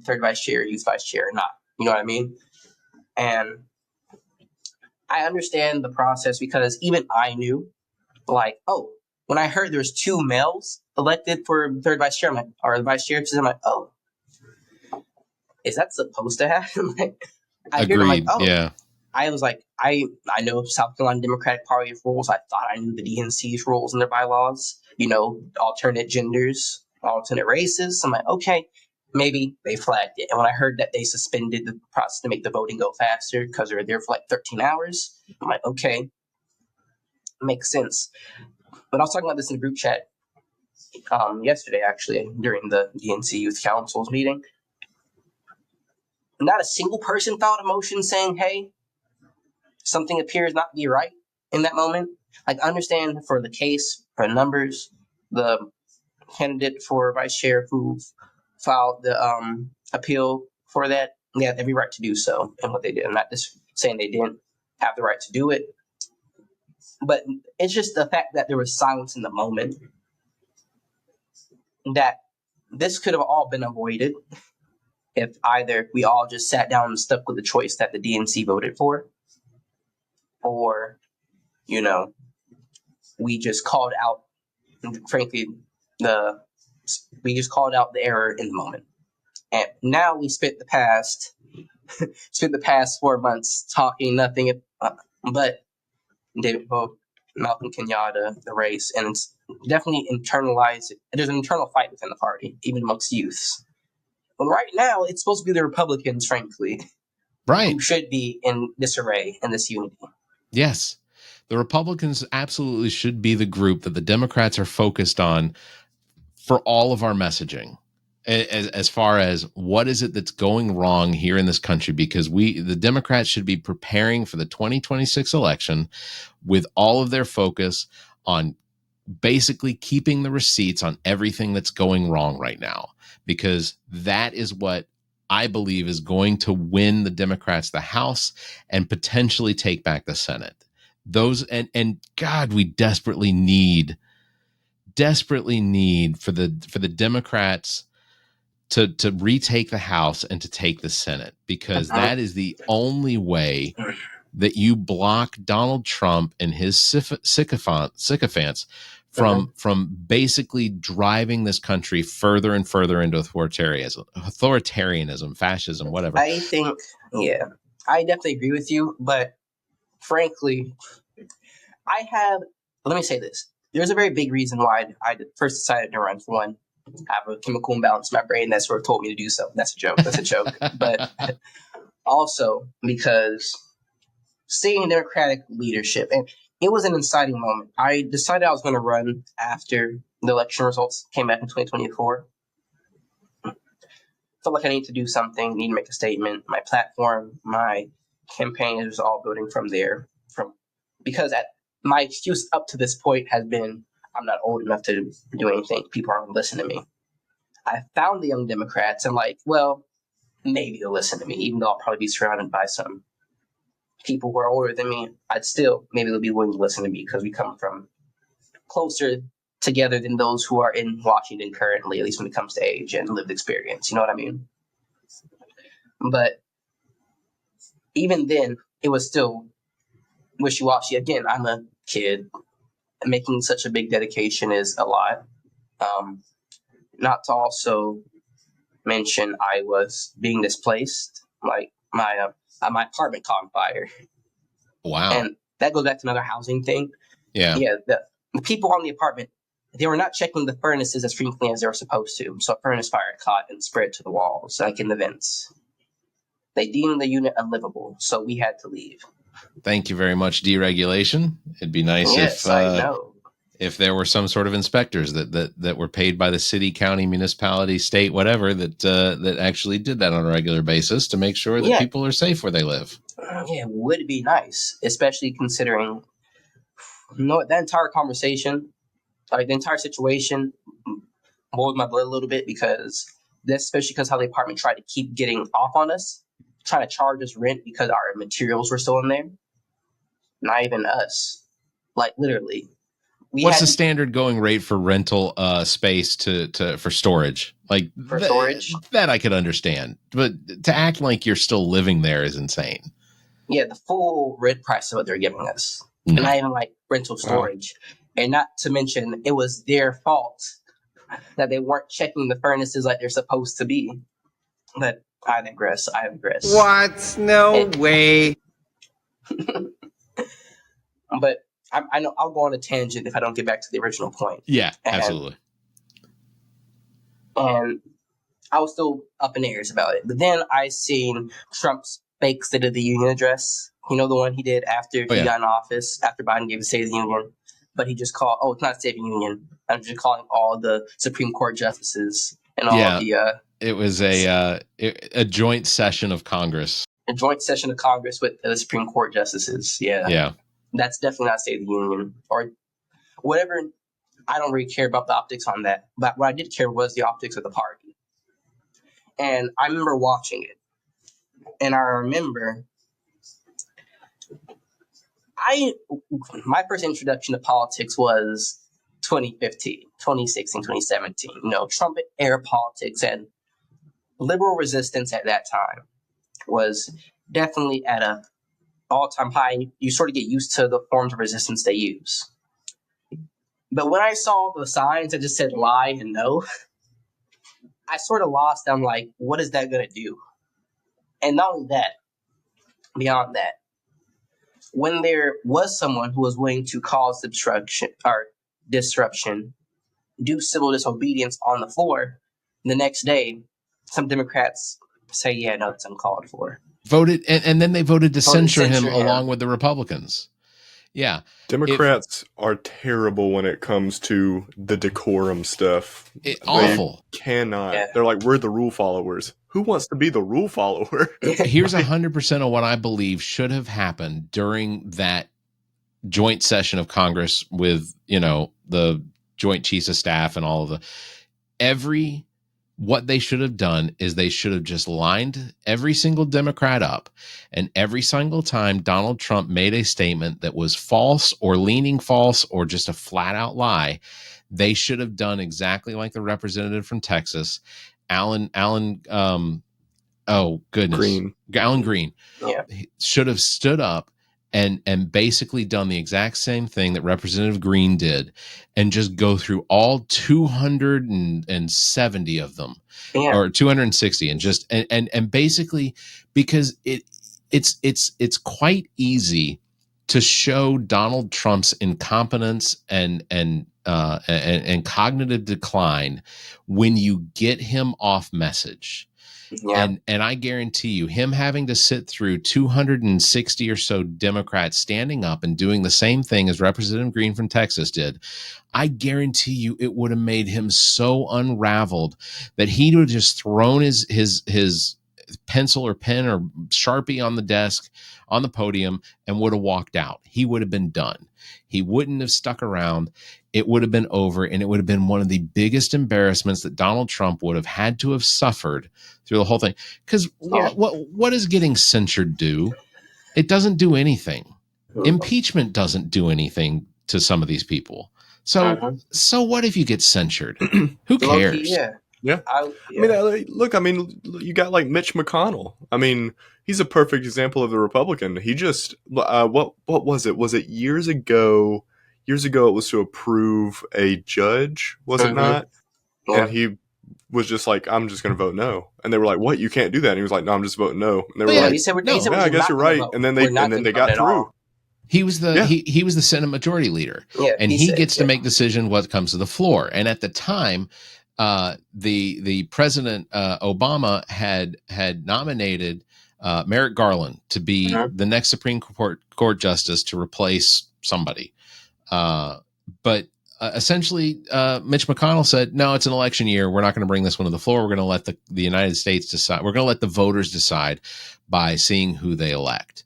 third vice chair, youth vice chair, or not? You know what I mean? And I understand the process because even I knew, like, oh, when I heard there's 2 males elected for third vice chair, or the vice chair, I'm like, oh, is that supposed to happen? Like, I agreed. Like, oh, yeah. I was like, I know South Carolina Democratic Party rules. I thought I knew the DNC's rules and their bylaws. Alternate genders, alternate races. I'm like, okay, maybe they flagged it. And when I heard that they suspended the process to make the voting go faster because they were there for like 13 hours, I'm like, okay, makes sense. But I was talking about this in the group chat yesterday, actually, during the DNC Youth Council's meeting. Not a single person filed a motion saying, hey, something appears not to be right in that moment. Like, I understand for the case, for the numbers, the candidate for vice chair who filed the appeal for that, they have every right to do so and what they did. I'm not just saying they didn't have the right to do it, but it's just the fact that there was silence in the moment, that this could have all been avoided if either we all just sat down and stuck with the choice that the DNC voted for, or, we just called out, frankly, we just called out the error in the moment. And now we spent the past 4 months talking nothing but David Poe, Malcolm Kenyatta, the race, and it's definitely internalized. There's an internal fight within the party, even amongst youths. But right now, it's supposed to be the Republicans, frankly, Right. who should be in disarray and this unity. Yes. The Republicans absolutely should be the group that the Democrats are focused on for all of our messaging, as far as what is it that's going wrong here in this country, because the Democrats should be preparing for the 2026 election with all of their focus on basically keeping the receipts on everything that's going wrong right now, because that is what I believe is going to win the Democrats the House and potentially take back the Senate. Those and God, we desperately need for the Democrats to retake the House and to take the Senate, because that is the only way that you block Donald Trump and his sycophants from basically driving this country further and further into authoritarianism, fascism, whatever. I think, I definitely agree with you, but frankly, let me say this. There's a very big reason why I first decided to run for one. I have a chemical imbalance in my brain that sort of told me to do so. That's a joke. But also because seeing Democratic leadership, and it was an inciting moment. I decided I was going to run after the election results came back in 2024. Felt like I need to do something, need to make a statement. My platform, my campaign is all building from there. Because my excuse up to this point has been, I'm not old enough to do anything. People aren't going to listen to me. I found the Young Democrats and well, maybe they'll listen to me, even though I'll probably be surrounded by some people who are older than me. Maybe they'll be willing to listen to me because we come from closer together than those who are in Washington currently, at least when it comes to age and lived experience. You know what I mean? But even then, it was still wishy-washy. Again, I'm a kid. Making such a big dedication is a lot. Not to also mention I was being displaced. Like my apartment caught on fire. Wow. And that goes back to another housing thing. Yeah. Yeah. The people on the apartment, they were not checking the furnaces as frequently as they were supposed to. So a furnace fire caught and spread to the walls, like in the vents. They deemed the unit unlivable, so we had to leave. Thank you very much, deregulation. It'd be nice if there were some sort of inspectors that were paid by the city, county, municipality, state, whatever, that actually did that on a regular basis to make sure that people are safe where they live. Yeah, it would be nice, especially considering that entire conversation, like the entire situation, boiled my blood a little bit, especially because how the apartment tried to keep getting off on us, trying to charge us rent because our materials were still in there. Not even us. Like, literally. What's the standard going rate for rental space for storage? Like for storage? That I could understand. But to act like you're still living there is insane. Yeah, the full rent price of what they're giving us. No. Not even like rental storage. And not to mention, it was their fault that they weren't checking the furnaces like they're supposed to be. But I digress. What? No way. But I know I'll go on a tangent if I don't get back to the original point. Yeah, absolutely. And I was still up in airs about it. But then I seen Trump's fake State of the Union address. You know, the one he did after he got in office, after Biden gave the State of the Union. But he just called, it's not State of the Union. I'm just calling all the Supreme Court justices and all of the... it was a joint session of Congress. A joint session of Congress with the Supreme Court justices. Yeah. Yeah. That's definitely not State of the Union. Or whatever. I don't really care about the optics on that. But what I did care was the optics of the party. And I remember watching it. And I remember my first introduction to politics was 2015, 2016, 2017. You know, Trump era politics and liberal resistance at that time was definitely at a all-time high. You sort of get used to the forms of resistance they use. But when I saw the signs that just said lie and no, I sort of lost. I'm like, what is that going to do? And not only that, beyond that, when there was someone who was willing to cause disruption, do civil disobedience on the floor, the next day, some Democrats say, yeah, no, it's uncalled for. Voted, and then they voted to censure him along with the Republicans. Yeah. Democrats are terrible when it comes to the decorum stuff. Awful. They cannot. Yeah. They're like, we're the rule followers. Who wants to be the rule follower? Here's 100% of what I believe should have happened during that joint session of Congress with, the Joint Chiefs of Staff and all of what they should have done is they should have just lined every single Democrat up, and every single time Donald Trump made a statement that was false or leaning false or just a flat out lie, they should have done exactly like the representative from Texas, Alan Green. Yeah. Should have stood up and basically done the exact same thing that Representative Green did, and just go through all 270 of them, or 260, and just and basically, because it's quite easy to show Donald Trump's incompetence and cognitive decline when you get him off message. Yeah. And I guarantee you, him having to sit through 260 or so Democrats standing up and doing the same thing as Representative Green from Texas did, I guarantee you it would have made him so unraveled that he would have just thrown his pencil or pen or Sharpie on the desk on the podium and would have walked out. He would have been done. He wouldn't have stuck around. It would have been over, and it would have been one of the biggest embarrassments that Donald Trump would have had to have suffered through the whole thing. Because what does getting censured do? It doesn't do anything. Impeachment doesn't do anything to some of these people. So what if you get censured? Who cares? Yeah. I mean, look, you got like Mitch McConnell. I mean, he's a perfect example of the Republican. He just, what was it? Was it years ago? Years ago, it was to approve a judge, was it not? Yeah. And he was just like, I'm just going to vote no. And they were like, what? You can't do that. And he was like, no, I'm just voting no. And they were like, he said, I guess you're right. And then they got through. He was he was the Senate Majority Leader, and he gets to make decision what comes to the floor. And at the time, the President Obama had nominated Merrick Garland to be the next Supreme Court justice to replace somebody. But essentially, Mitch McConnell said, no, it's an election year. We're not going to bring this one to the floor. We're going to let the United States decide. We're going to let the voters decide by seeing who they elect.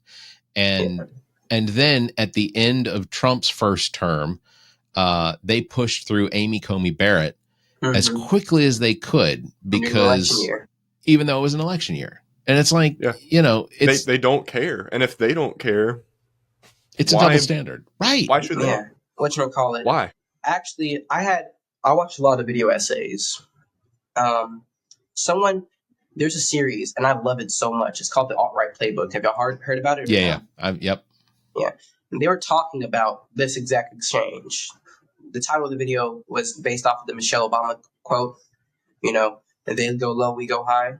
And then at the end of Trump's first term, they pushed through Amy Coney Barrett as quickly as they could, because even though it was an election year. And it's like, they don't care. And if they don't care, it's a double standard. Right. Why should they? Yeah. Whatchamacallit? Why? Actually, I watched a lot of video essays. There's a series, and I love it so much. It's called the Alt-Right Playbook. Have y'all heard about it? Yeah. Yep. Yeah. And they were talking about this exact exchange. The title of the video was based off of the Michelle Obama quote, and they go low, we go high.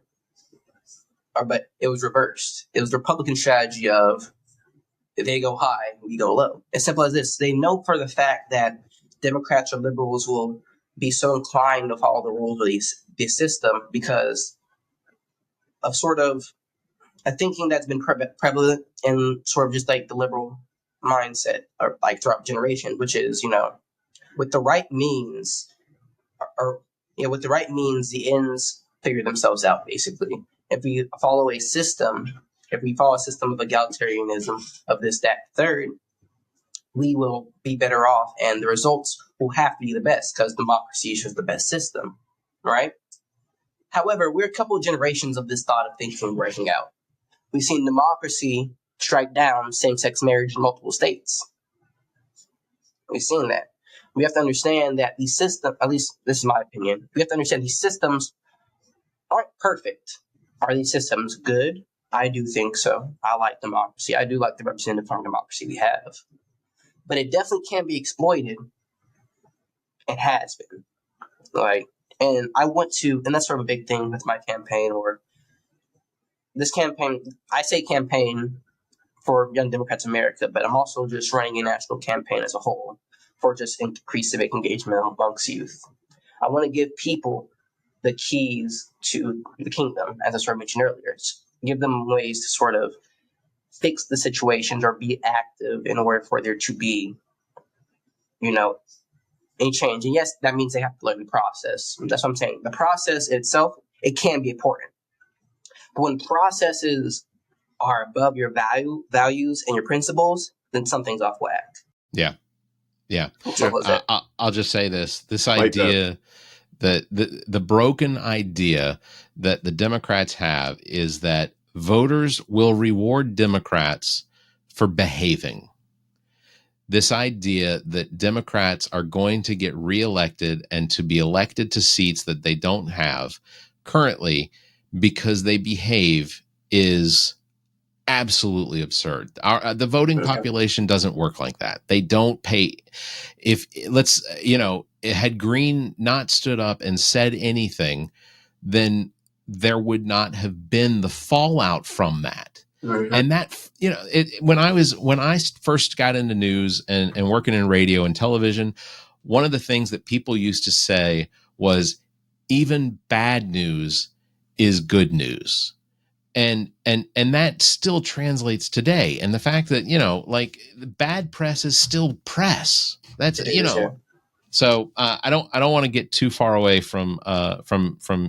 But it was reversed. It was the Republican strategy of They go high, we go low. As simple as this. They know for the fact that Democrats or liberals will be so inclined to follow the rules of the system because of sort of a thinking that's been prevalent in sort of just like the liberal mindset or like throughout generations, which is, with the right means or with the right means, the ends figure themselves out, basically. If we follow a system of egalitarianism of this, that, third, we will be better off and the results will have to be the best because democracy is just the best system, right? However, we're a couple of generations of this thought of thinking breaking out. We've seen democracy strike down same-sex marriage in multiple states. We've seen that. We have to understand that these systems, at least this is my opinion, we have to understand these systems aren't perfect. Are these systems good? I do think so. I like democracy. I do like the representative form of democracy we have. But it definitely can be exploited. It has been. And I want to, and that's sort of a big thing with my campaign, or this campaign, I say campaign for Young Democrats America, but I'm also just running a national campaign as a whole for just increased civic engagement amongst youth. I want to give people the keys to the kingdom, as I sort of mentioned earlier. Give them ways to sort of fix the situations or be active in order for there to be, a change. And yes, that means they have to learn the process. That's what I'm saying. The process itself, it can be important. But when processes are above your values and your principles, then something's off whack. Yeah. I'll just say this idea that the broken idea that the Democrats have is that voters will reward Democrats for behaving. This idea that Democrats are going to get reelected and to be elected to seats that they don't have currently because they behave is absolutely absurd. The voting population doesn't work like that. They don't pay. Had Green not stood up and said anything, then there would not have been the fallout from that. Mm-hmm. And that, when I first got into news and working in radio and television, one of the things that people used to say was even bad news is good news. And that still translates today. And the fact that, bad press is still press. That's, So I don't want to get too far away from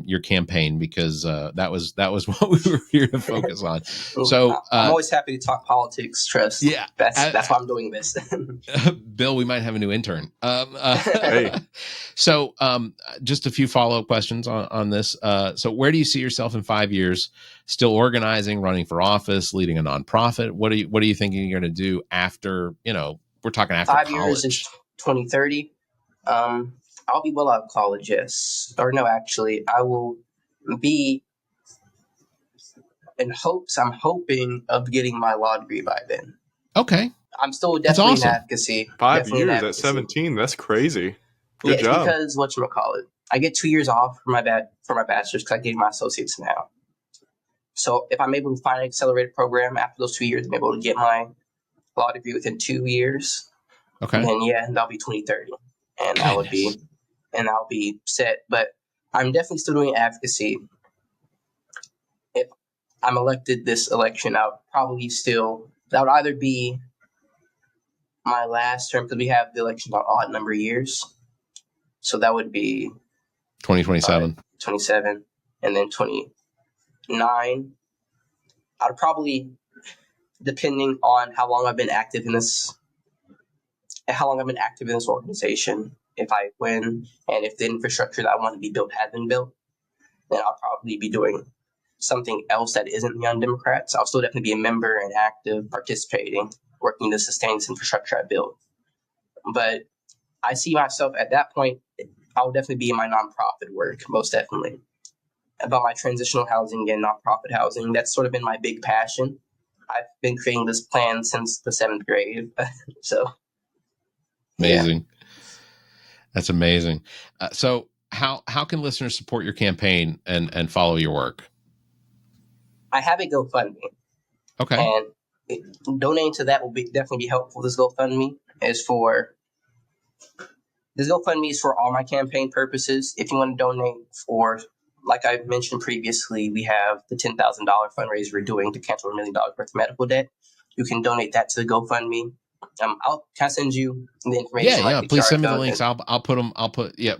your campaign because that was what we were here to focus on. So I'm always happy to talk politics. Trust. Yeah, that's why I'm doing this. Bill, we might have a new intern. Hey. So just a few follow-up questions on this. So where do you see yourself in 5 years? Still organizing, running for office, leading a nonprofit? What are you thinking you're going to do after? We're talking after 5 college. years is 2030. I'll be well out of college, yes. Or no, actually, I will be I'm hoping of getting my law degree by then. Okay. I'm still definitely awesome. in advocacy. 5 years at 17, that's crazy. Good job. Because whatchamacallit, I get 2 years off for my bachelor's because I gave my associates now. So if I'm able to find an accelerated program after those 2 years, I'm able to get my law degree within 2 years. Okay. Then that'll be 2030. And I'll be set. But I'm definitely still doing advocacy. If I'm elected this election, I'll probably that would either be my last term because we have the election on odd number of years. So that would be 2027. 27 and then 29. I'd probably, depending on how long I've been active in this organization, if I win and if the infrastructure that I want to be built has been built, then I'll probably be doing something else that isn't the Young Democrats. I'll still definitely be a member and active, participating, working to sustain this infrastructure I built. But I see myself at that point, I'll definitely be in my nonprofit work, most definitely. About my transitional housing and nonprofit housing, that's sort of been my big passion. I've been creating this plan since the 7th grade. So amazing. Yeah. That's amazing. So how can listeners support your campaign and follow your work? I have a GoFundMe. Okay. And donating to that will definitely be helpful. This GoFundMe is for all my campaign purposes. If you want to donate for, like I mentioned previously, we have the $10,000 fundraiser we're doing to cancel $1 million worth of medical debt. You can donate that to the GoFundMe. Can I send you the information? Yeah. The Please QR send me the code links. I'll put them.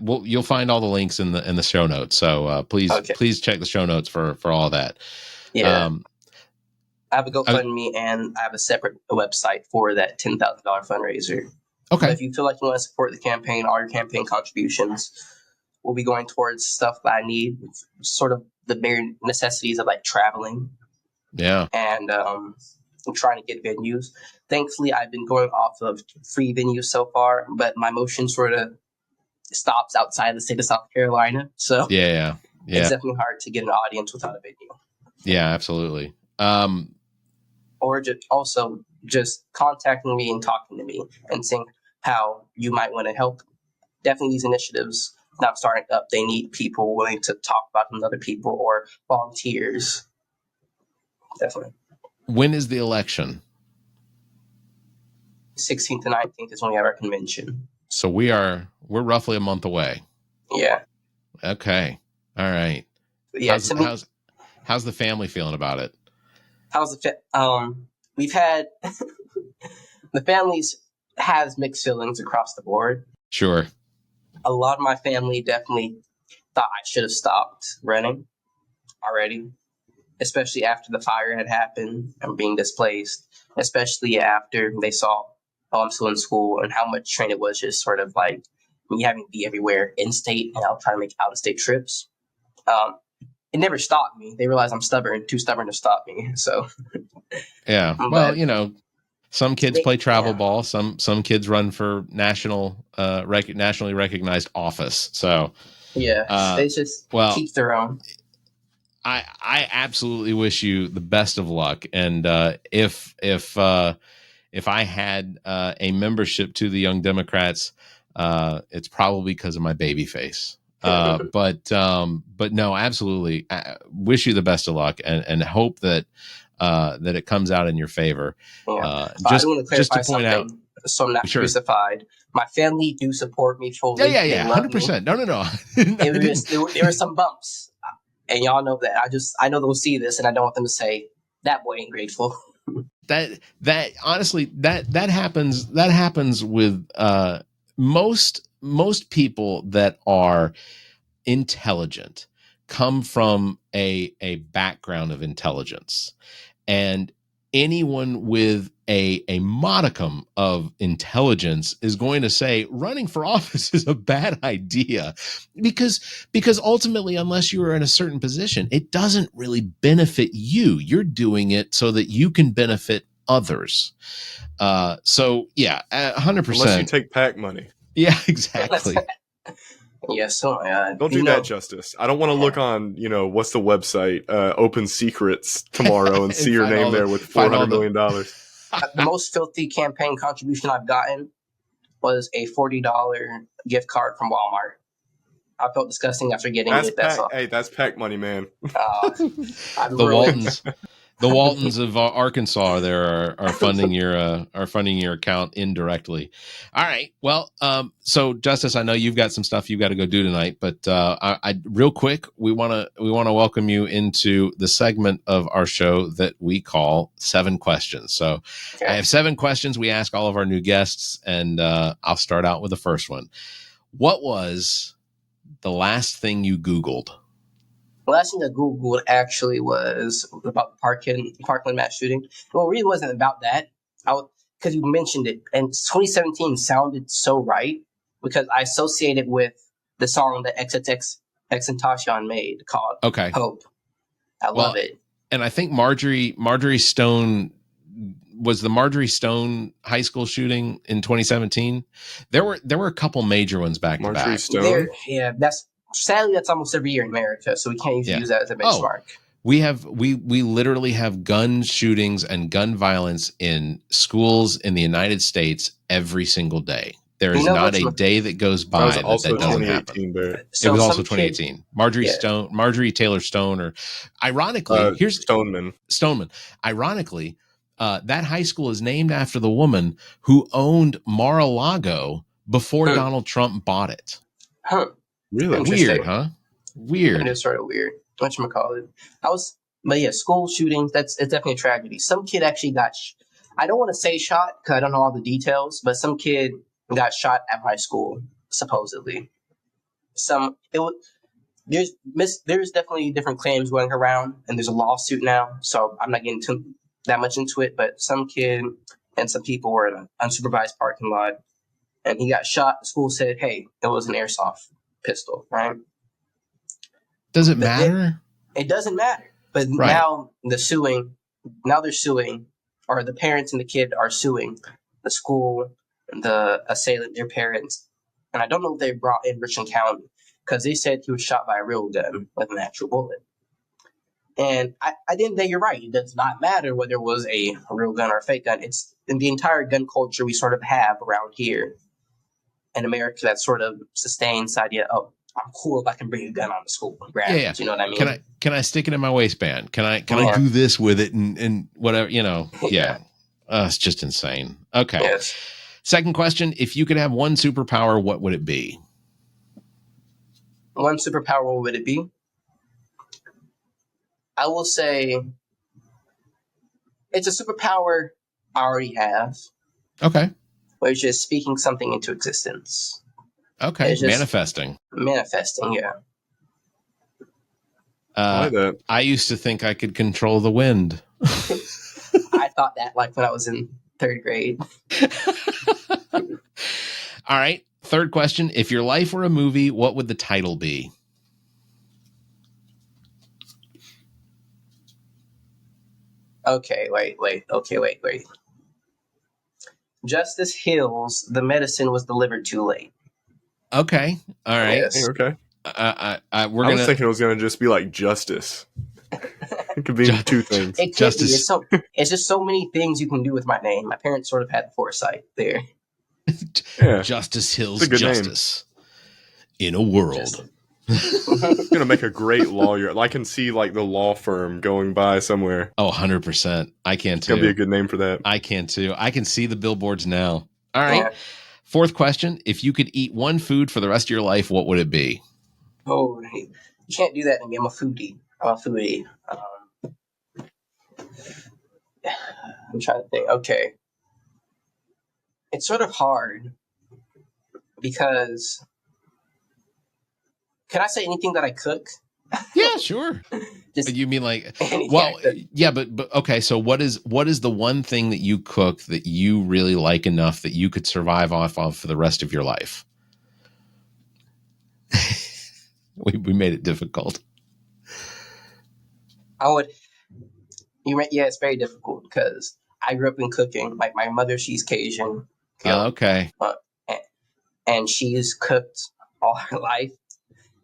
Well, you'll find all the links in the show notes. So please check the show notes for all that. Yeah. I have a GoFundMe and I have a separate website for that $10,000 fundraiser. Okay. But if you feel like you want to support the campaign, all your campaign contributions will be going towards stuff that I need, sort of the bare necessities of like traveling. Yeah. And I'm trying to get venues. Thankfully, I've been going off of free venues so far, but my motion sort of stops outside the state of South Carolina. So Yeah. it's definitely hard to get an audience without a venue. Yeah, absolutely. Or just contacting me and talking to me and seeing how you might want to help. Definitely these initiatives now starting up, they need people willing to talk about them with other people or volunteers. Definitely. When is the election? 16th and 19th is when we have our convention. So we're roughly a month away. Yeah. Okay. All right. Yeah. How's the family feeling about it? We've had the families has mixed feelings across the board. Sure. A lot of my family definitely thought I should have stopped running already, especially after the fire had happened and being displaced, especially after they saw I'm still in school and how much train it was just sort of like me having to be everywhere in state and I'll try to make out of state trips. It never stopped me. They realized I'm too stubborn to stop me. So yeah, well, some kids play travel ball. Some kids run for nationally recognized office. So they just keep their own. I absolutely wish you the best of luck. And if I had a membership to the Young Democrats, it's probably because of my baby face. But no, absolutely. I wish you the best of luck and hope that it comes out in your favor. Yeah. I want to clarify something out, so I'm not crucified. My family do support me fully. Yeah, 100%. No. There were some bumps, and y'all know that. I know they'll see this, and I don't want them to say that boy ain't grateful. That honestly that happens with most people that are intelligent come from a background of intelligence, and anyone with a modicum of intelligence is going to say running for office is a bad idea because ultimately, unless you are in a certain position, it doesn't really benefit you. You're doing it so that you can benefit others. So yeah, 100%. Unless you take PAC money. Yeah, exactly. Yes. Oh my God. Don't do that justice. I don't want to look on, what's the website, Open Secrets tomorrow and see your name there with $400 million. The most filthy campaign contribution I've gotten was a $40 gift card from Walmart. I felt disgusting after getting it. That's PAC money, man. The Waltons of Arkansas there are funding your account indirectly. All right. Well, so Justice, I know you've got some stuff you've got to go do tonight, but I real quick, we want to welcome you into the segment of our show that we call 7 Questions. So okay. I have 7 questions we ask all of our new guests, and I'll start out with the first one. What was the last thing you Googled? The last thing I Googled actually was about the Parkland mass shooting. Well, it really wasn't about that. Because you mentioned it, and 2017 sounded so right because I associate it with the song that XXXTentacion made called Hope. I love it. And I think Marjorie Stone was the Marjorie Stone high school shooting in 2017. There were a couple major ones back to back. Marjorie Stone? Sadly, that's almost every year in America, so we can't even use that as a benchmark. We literally have gun shootings and gun violence in schools in the United States every single day. There is not a day that goes by that doesn't happen. It was also 2018. Marjorie Taylor Stone, or ironically, here's Stoneman. Ironically, That high school is named after the woman who owned Mar-a-Lago before Donald Trump bought it. Huh. Really? Weird, huh? Weird. It is sort of weird. Whatchamacallit. But yeah, school shootings, it's definitely a tragedy. Some kid actually got, I don't want to say shot because I don't know all the details, but some kid got shot at my school, supposedly. There's definitely different claims going around, and there's a lawsuit now, so I'm not getting that much into it, but some kid and some people were in an unsupervised parking lot, and he got shot. The school said, hey, it was an airsoft pistol, right? Does it matter? It doesn't matter. But Right. now they're suing, or the parents and the kid are suing the school, the assailant, their parents. And I don't know if they brought in Richland County because they said he was shot by a real gun with an actual bullet. And I didn't think you're right. It does not matter whether it was a real gun or a fake gun. It's in the entire gun culture we sort of have around here in America that sort of sustains the idea, oh, I'm cool if I can bring a gun on the school grounds. Yeah. You know what I mean? Can I stick it in my waistband? Can I Yeah. do this with it and whatever, you know? Yeah. Yeah. It's just insane. Okay. Yes. Second question. If you could have one superpower, what would it be? One superpower, what would it be? I will say it's a superpower I already have, Okay. which is speaking something into existence. Okay. It's just- Manifesting. Manifesting, yeah. I like that. I used to think I could control the wind. I thought that like when I was in third grade. All right. Third question. If your life were a movie, what would the title be? Okay, wait. Justice Hills, the medicine was delivered too late. Okay. All right. Yes. Okay. We're I going was to. thinking it was going to just be like Justice. It could be two things. It could Justice. be. It's just so many things you can do with my name. My parents sort of had the foresight there. Yeah. Justice Hills It's a good name. Justice in a world. It's going to make a great lawyer. I can see like the law firm going by somewhere. Oh, 100%. I can It's going to be a too. good name for that. I can too. I can see the billboards now. All right. Yeah. Fourth question. If you could eat one food for the rest of your life, what would it be? Oh, you can't do that to me. I'm a foodie. I'm trying to think. Okay. It's sort of hard because can I say anything that I cook? Yeah, sure. Just You mean like, anything well, I cook. yeah, but okay. So what is the one thing that you cook that you really like enough that you could survive off of for the rest of your life? we made it difficult. Yeah, it's very difficult because I grew up in cooking. Like my mother, she's Cajun. you know, Okay. and she's cooked all her life.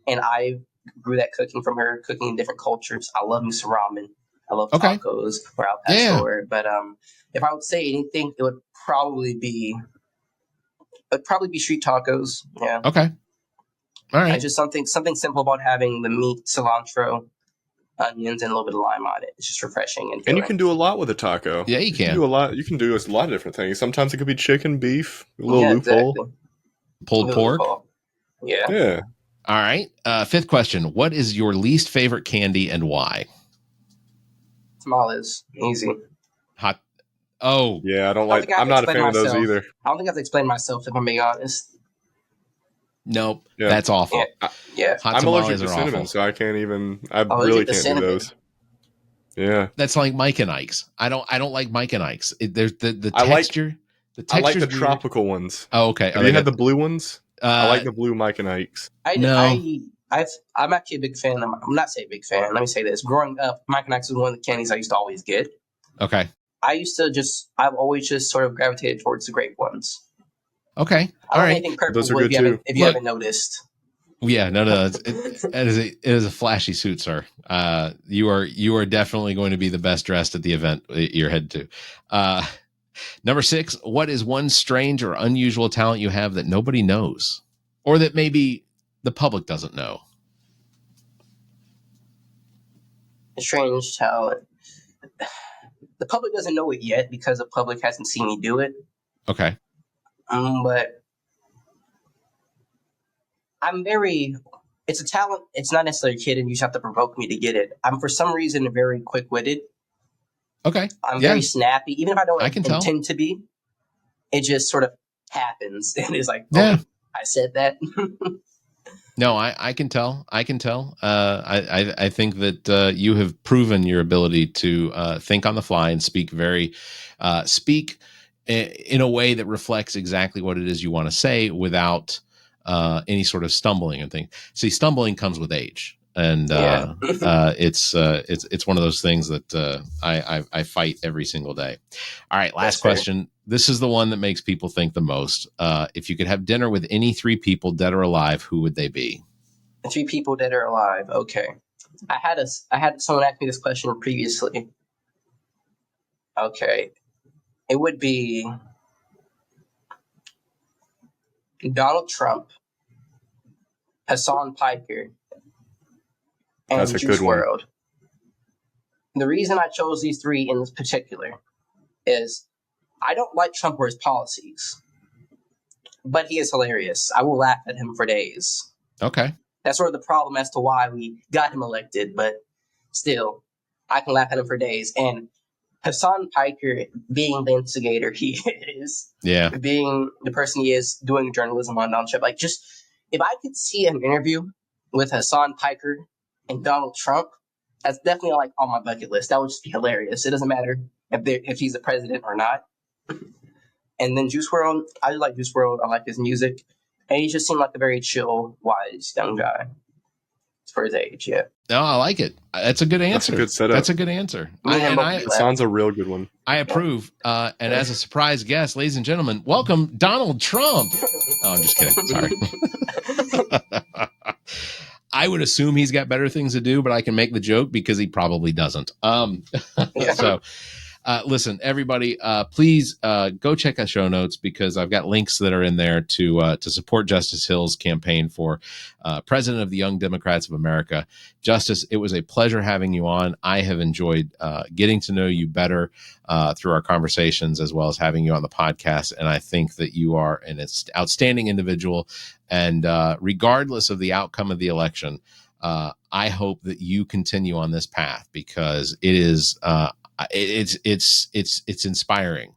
And I grew that cooking from her, cooking in different cultures. I love me some ramen. I love Okay. tacos or al pastor. But if I would say anything, it would probably be street tacos. Yeah. Okay. All right. It's just something simple about having the meat, cilantro, onions, and a little bit of lime on it. It's just refreshing and And you filling. can do a lot with a taco. Yeah, you You can can. do a lot. You can do a lot of different things. Sometimes it could be chicken, beef, a little Yeah, loophole. exactly. Pulled Little pork. loophole. Yeah. Yeah. All right. Fifth question. What is your least favorite candy and why? Tamales. Easy. Hot. Oh, Yeah, I don't I like. think I have I'm to not a explain fan of those myself. either. I don't think I have to explain myself if I'm being honest. nope. Yeah. That's awful. Yeah. Yeah. Hot I'm allergic tamales to are cinnamon, awful. so I can't even. I Allergic really to can't cinnamon. do those. Yeah, That's like Mike and Ike's. I don't like Mike and Ike's. There's the I like- texture. The I like texture's the weird. tropical ones. Oh, okay. Have you had the blue ones? I like the. the blue Mike and Ike's. No. I'm actually a big fan. I'm not say a big fan. Let me say this. Growing up, Mike and Ike's was one of the candies I used to always get. Okay. I've always just sort of gravitated towards the grape ones. Okay. I All don't like right. anything purple Those are if good you haven't, too. if you Look. haven't noticed. Yeah. No. It is a flashy suit, sir. You are definitely going to be the best dressed at the event you're headed to. Number 6. What is one strange or unusual talent you have that nobody knows, or that maybe the public doesn't know? A strange talent. the public doesn't know it yet because the public hasn't seen me do it. Okay. But I'm very. It's a talent. It's not necessarily a kid, and you just have to provoke me to get it. I'm for some reason very quick-witted. Okay. I'm very snappy, even if I don't can tell. intend to be. It just sort of happens, and it's like, Yeah. I said that. No, I can tell. I can tell. I think that you have proven your ability to think on the fly and speak in a way that reflects exactly what it is you want to say without any sort of stumbling and things. See, stumbling comes with age, and it's one of those things that I fight every single day. All right, last question. This is the one that makes people think the most. If you could have dinner with any 3 people, dead or alive, who would they be? 3 people dead or alive. Okay. I had someone ask me this question previously. Okay. It would be Donald Trump, Hassan Piker, and That's a Juice good one. WRLD. The reason I chose these 3 in this particular is I don't like Trump or his policies, but he is hilarious. I will laugh at him for days. Okay. That's sort of the problem as to why we got him elected, but still, I can laugh at him for days. And Hassan Piker, being the instigator he is, being the person he is, doing journalism on Donald Trump, like just if I could see an interview with Hassan Piker and Donald Trump, that's definitely like on my bucket list. That would just be hilarious. It doesn't matter if he's the president or not. And then Juice WRLD, I like Juice WRLD. I like his music. And he just seemed like a very chill, wise young guy for his age, yeah. No, I like it. That's a good answer. That's a good setup. That's a good answer. Sounds a real good one. I approve. And as a surprise guest, ladies and gentlemen, welcome Donald Trump. Oh, I'm just kidding. Sorry. I would assume he's got better things to do, but I can make the joke because he probably doesn't. So listen, everybody, please go check our show notes because I've got links that are in there to support Justice Hill's campaign for President of the Young Democrats of America. Justice, it was a pleasure having you on. I have enjoyed getting to know you better through our conversations as well as having you on the podcast. And I think that you are an outstanding individual. And regardless of the outcome of the election, I hope that you continue on this path because it is it's inspiring,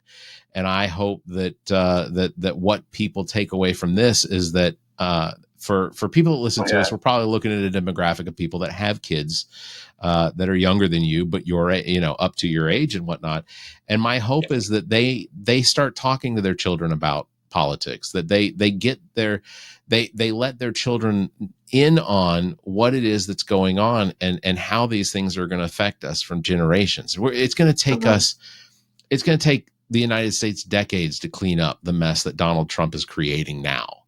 and I hope that that what people take away from this is that for people that listen to us, we're probably looking at a demographic of people that have kids that are younger than you, but you're up to your age and whatnot. And my hope is that they start talking to their children about politics, that they let their children in on what it is that's going on and how these things are going to affect us from generations. It's going to take it's going to take the United States decades to clean up the mess that Donald Trump is creating now.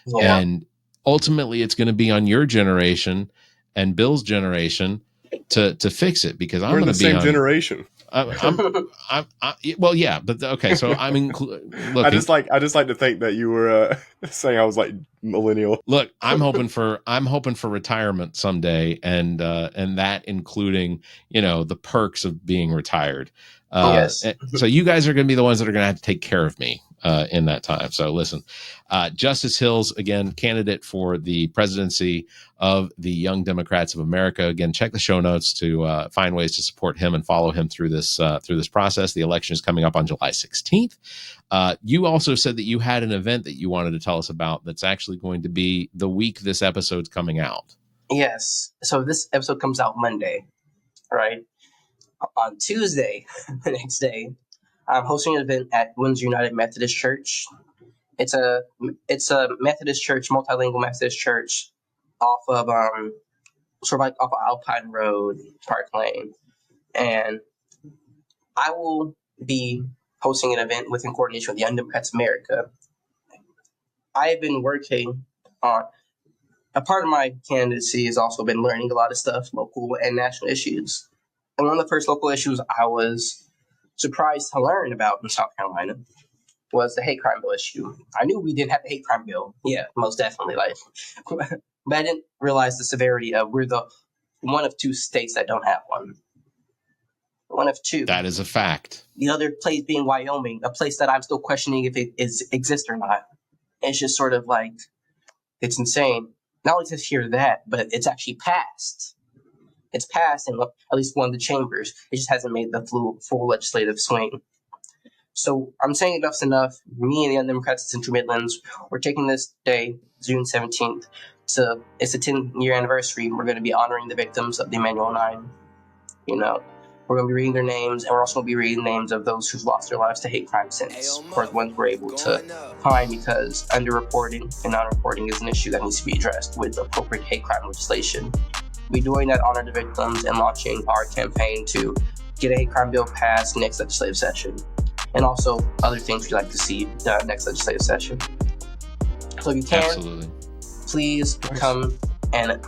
Yeah. And ultimately it's going to be on your generation and Bill's generation to fix it because we're in the same generation. Well, yeah, but okay. So I mean, look, I just like to think that you were saying I was like millennial. Look, I'm hoping for retirement someday, and that including the perks of being retired. Yes. So you guys are going to be the ones that are going to have to take care of me in that time. So listen, Justice Hill's again candidate for the presidency of the Young Democrats of America. Again, check the show notes to find ways to support him and follow him through this process. The election is coming up on July 16th. You also said that you had an event that you wanted to tell us about that's actually going to be the week this episode's coming out. Yes. So this episode comes out Monday, right? On Tuesday, the next day, I'm hosting an event at Windsor United Methodist Church. It's a Methodist church, multilingual Methodist church, off of off of Alpine Road, Park Lane, and I will be hosting an event in coordination with the Young Democrats of America. I have been working on a part of my candidacy has also been learning a lot of stuff, local and national issues. And one of the first local issues I was surprised to learn about in South Carolina was the hate crime bill issue. I knew we didn't have a hate crime bill. Yeah, most definitely. But I didn't realize the severity of we're the one of 2 states that don't have one. One of two. That is a fact. The other place being Wyoming, a place that I'm still questioning if it exists or not. It's just sort of like, it's insane. Not only to hear that, but it's actually passed. It's passed in at least one of the chambers. It just hasn't made the full legislative swing. So I'm saying enough's enough. Me and the Undemocrats of Central Midlands, we're taking this day, June 17th. It's a 10-year anniversary. We're going to be honoring the victims of the Emanuel 9. You know, we're going to be reading their names, and we're also going to be reading names of those who've lost their lives to hate crime since, or the ones we're able to find, because underreporting and non-reporting is an issue that needs to be addressed with appropriate hate crime legislation. We're doing that, honor the victims, and launching our campaign to get a hate crime bill passed next legislative session, and also other things we'd like to see next legislative session. So if you can, Absolutely. please come and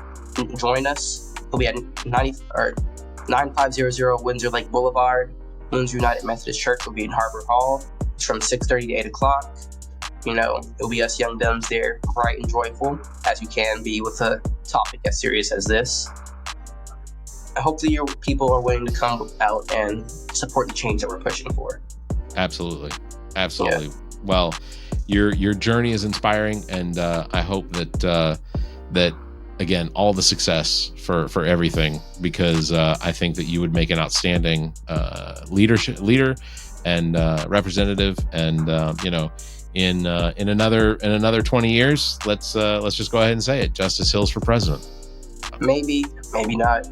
join us. We'll be at 9500 Windsor Lake Boulevard. Windsor United Methodist Church will be in Harbor Hall. It's from 6:30 to 8 o'clock. You know, it'll be us young dumbs there, bright and joyful, as you can be with a topic as serious as this. Hopefully your people are willing to come out and support the change that we're pushing for. Absolutely. Absolutely. Yeah. Well, your journey is inspiring, and I hope that again, all the success for everything, because I think that you would make an outstanding leader and representative, and you know, in another 20 years, let's just go ahead and say it: Justice Hill's for president. Maybe not.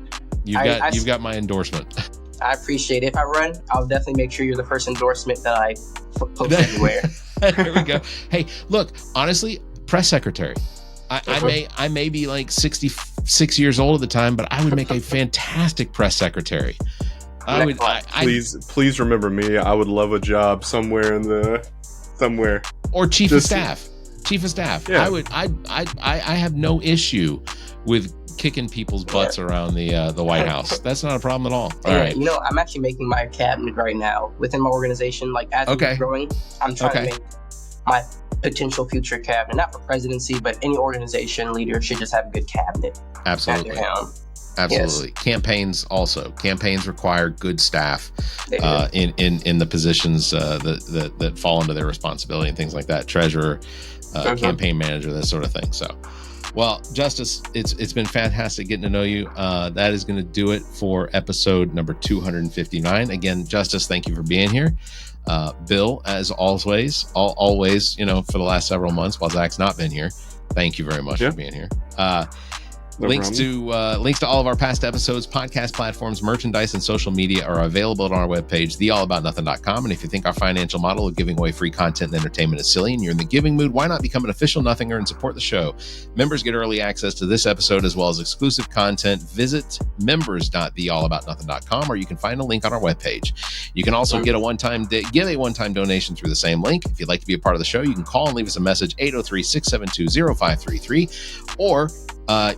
You've got my endorsement. I appreciate it. If I run, I'll definitely make sure you're the first endorsement that I post everywhere. There we go. Hey, look, honestly, press secretary. I may be like 66 years old at the time, but I would make a fantastic press secretary. Please remember me. I would love a job somewhere. Or chief of staff. Yeah. I have no issue with kicking people's butts around the White House. That's not a problem at all. All right. You know, I'm actually making my cabinet right now within my organization. Like, as we're growing, I'm trying to make my potential future cabinet, not for presidency, but any organization leader should just have a good cabinet. Absolutely. At their helm. Absolutely. Yes. Campaigns require good staff in the positions that fall into their responsibility and things like that. Treasurer, campaign manager, that sort of thing. So, well, Justice, it's been fantastic getting to know you. That is going to do it for episode number 259. Again, Justice, thank you for being here. Bill, as always, you know, for the last several months while Zach's not been here, thank you very much for being here. Links to all of our past episodes, podcast platforms, merchandise, and social media are available on our webpage, theallaboutnothing.com. And if you think our financial model of giving away free content and entertainment is silly and you're in the giving mood, why not become an official Nothinger and support the show? Members get early access to this episode as well as exclusive content. Visit members.theallaboutnothing.com, or you can find a link on our webpage. You can also give a one-time donation through the same link. If you'd like to be a part of the show, you can call and leave us a message, 803-672-0533, or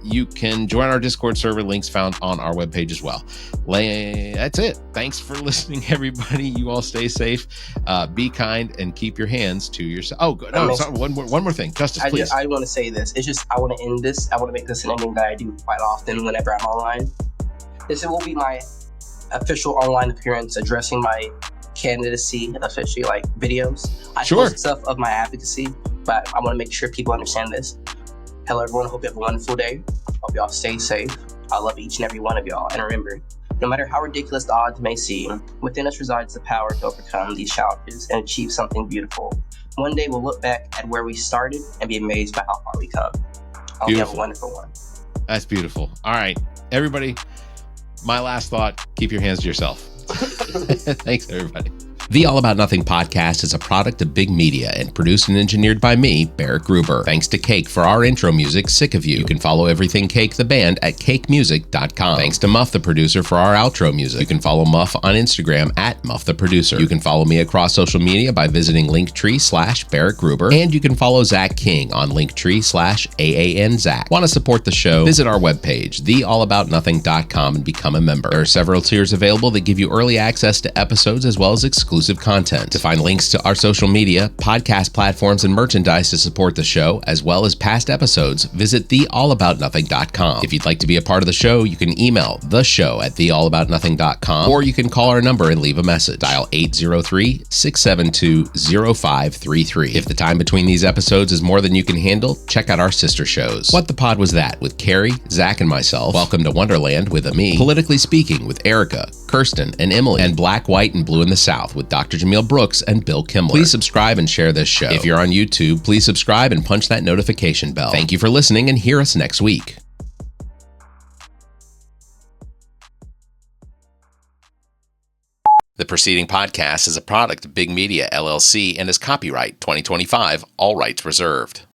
you can join our Discord server, links found on our webpage as well. That's it. Thanks for listening, everybody. You all stay safe, be kind, and keep your hands to yourself. Oh, no, sorry, one more thing. Justice, please. I want to say this. It's just, I want to end this. I want to make this an ending that I do quite often whenever I'm online. This will be my official online appearance addressing my candidacy, officially, like videos. I post stuff of my advocacy, but I want to make sure people understand this. Hello, everyone. Hope you have a wonderful day. Hope y'all stay safe. I love each and every one of y'all. And remember, no matter how ridiculous the odds may seem, within us resides the power to overcome these challenges and achieve something beautiful. One day we'll look back at where we started and be amazed by how far we come. I hope you have a wonderful one. That's beautiful. All right, everybody. My last thought, keep your hands to yourself. Thanks, everybody. The All About Nothing podcast is a product of Big Media and produced and engineered by me, Barrett Gruber. Thanks to Cake for our intro music, Sick of You. You can follow Everything Cake, the band, at cakemusic.com. Thanks to Muff, the producer, for our outro music. You can follow Muff on Instagram at Muff the Producer. You can follow me across social media by visiting Linktree/Barrett Gruber. And you can follow Zach King on Linktree/AAN Zach. Want to support the show? Visit our webpage, theallaboutnothing.com, and become a member. There are several tiers available that give you early access to episodes as well as exclusive exclusive content. To find links to our social media, podcast platforms, and merchandise to support the show, as well as past episodes, visit theallaboutnothing.com. If you'd like to be a part of the show, you can email the show at theallaboutnothing.com, or you can call our number and leave a message. Dial 803-672-0533. If the time between these episodes is more than you can handle, check out our sister shows. What the Pod Was That with Carrie, Zach, and myself. Welcome to Wonderland with Ami. Politically Speaking with Erica, Kirsten, and Emily. And Black, White, and Blue in the South with Dr. Jameel Brooks and Bill Kimmler. Please subscribe and share this show. If you're on YouTube, please subscribe and punch that notification bell. Thank you for listening, and hear us next week. The preceding podcast is a product of Big Media, LLC, and is copyright 2025, all rights reserved.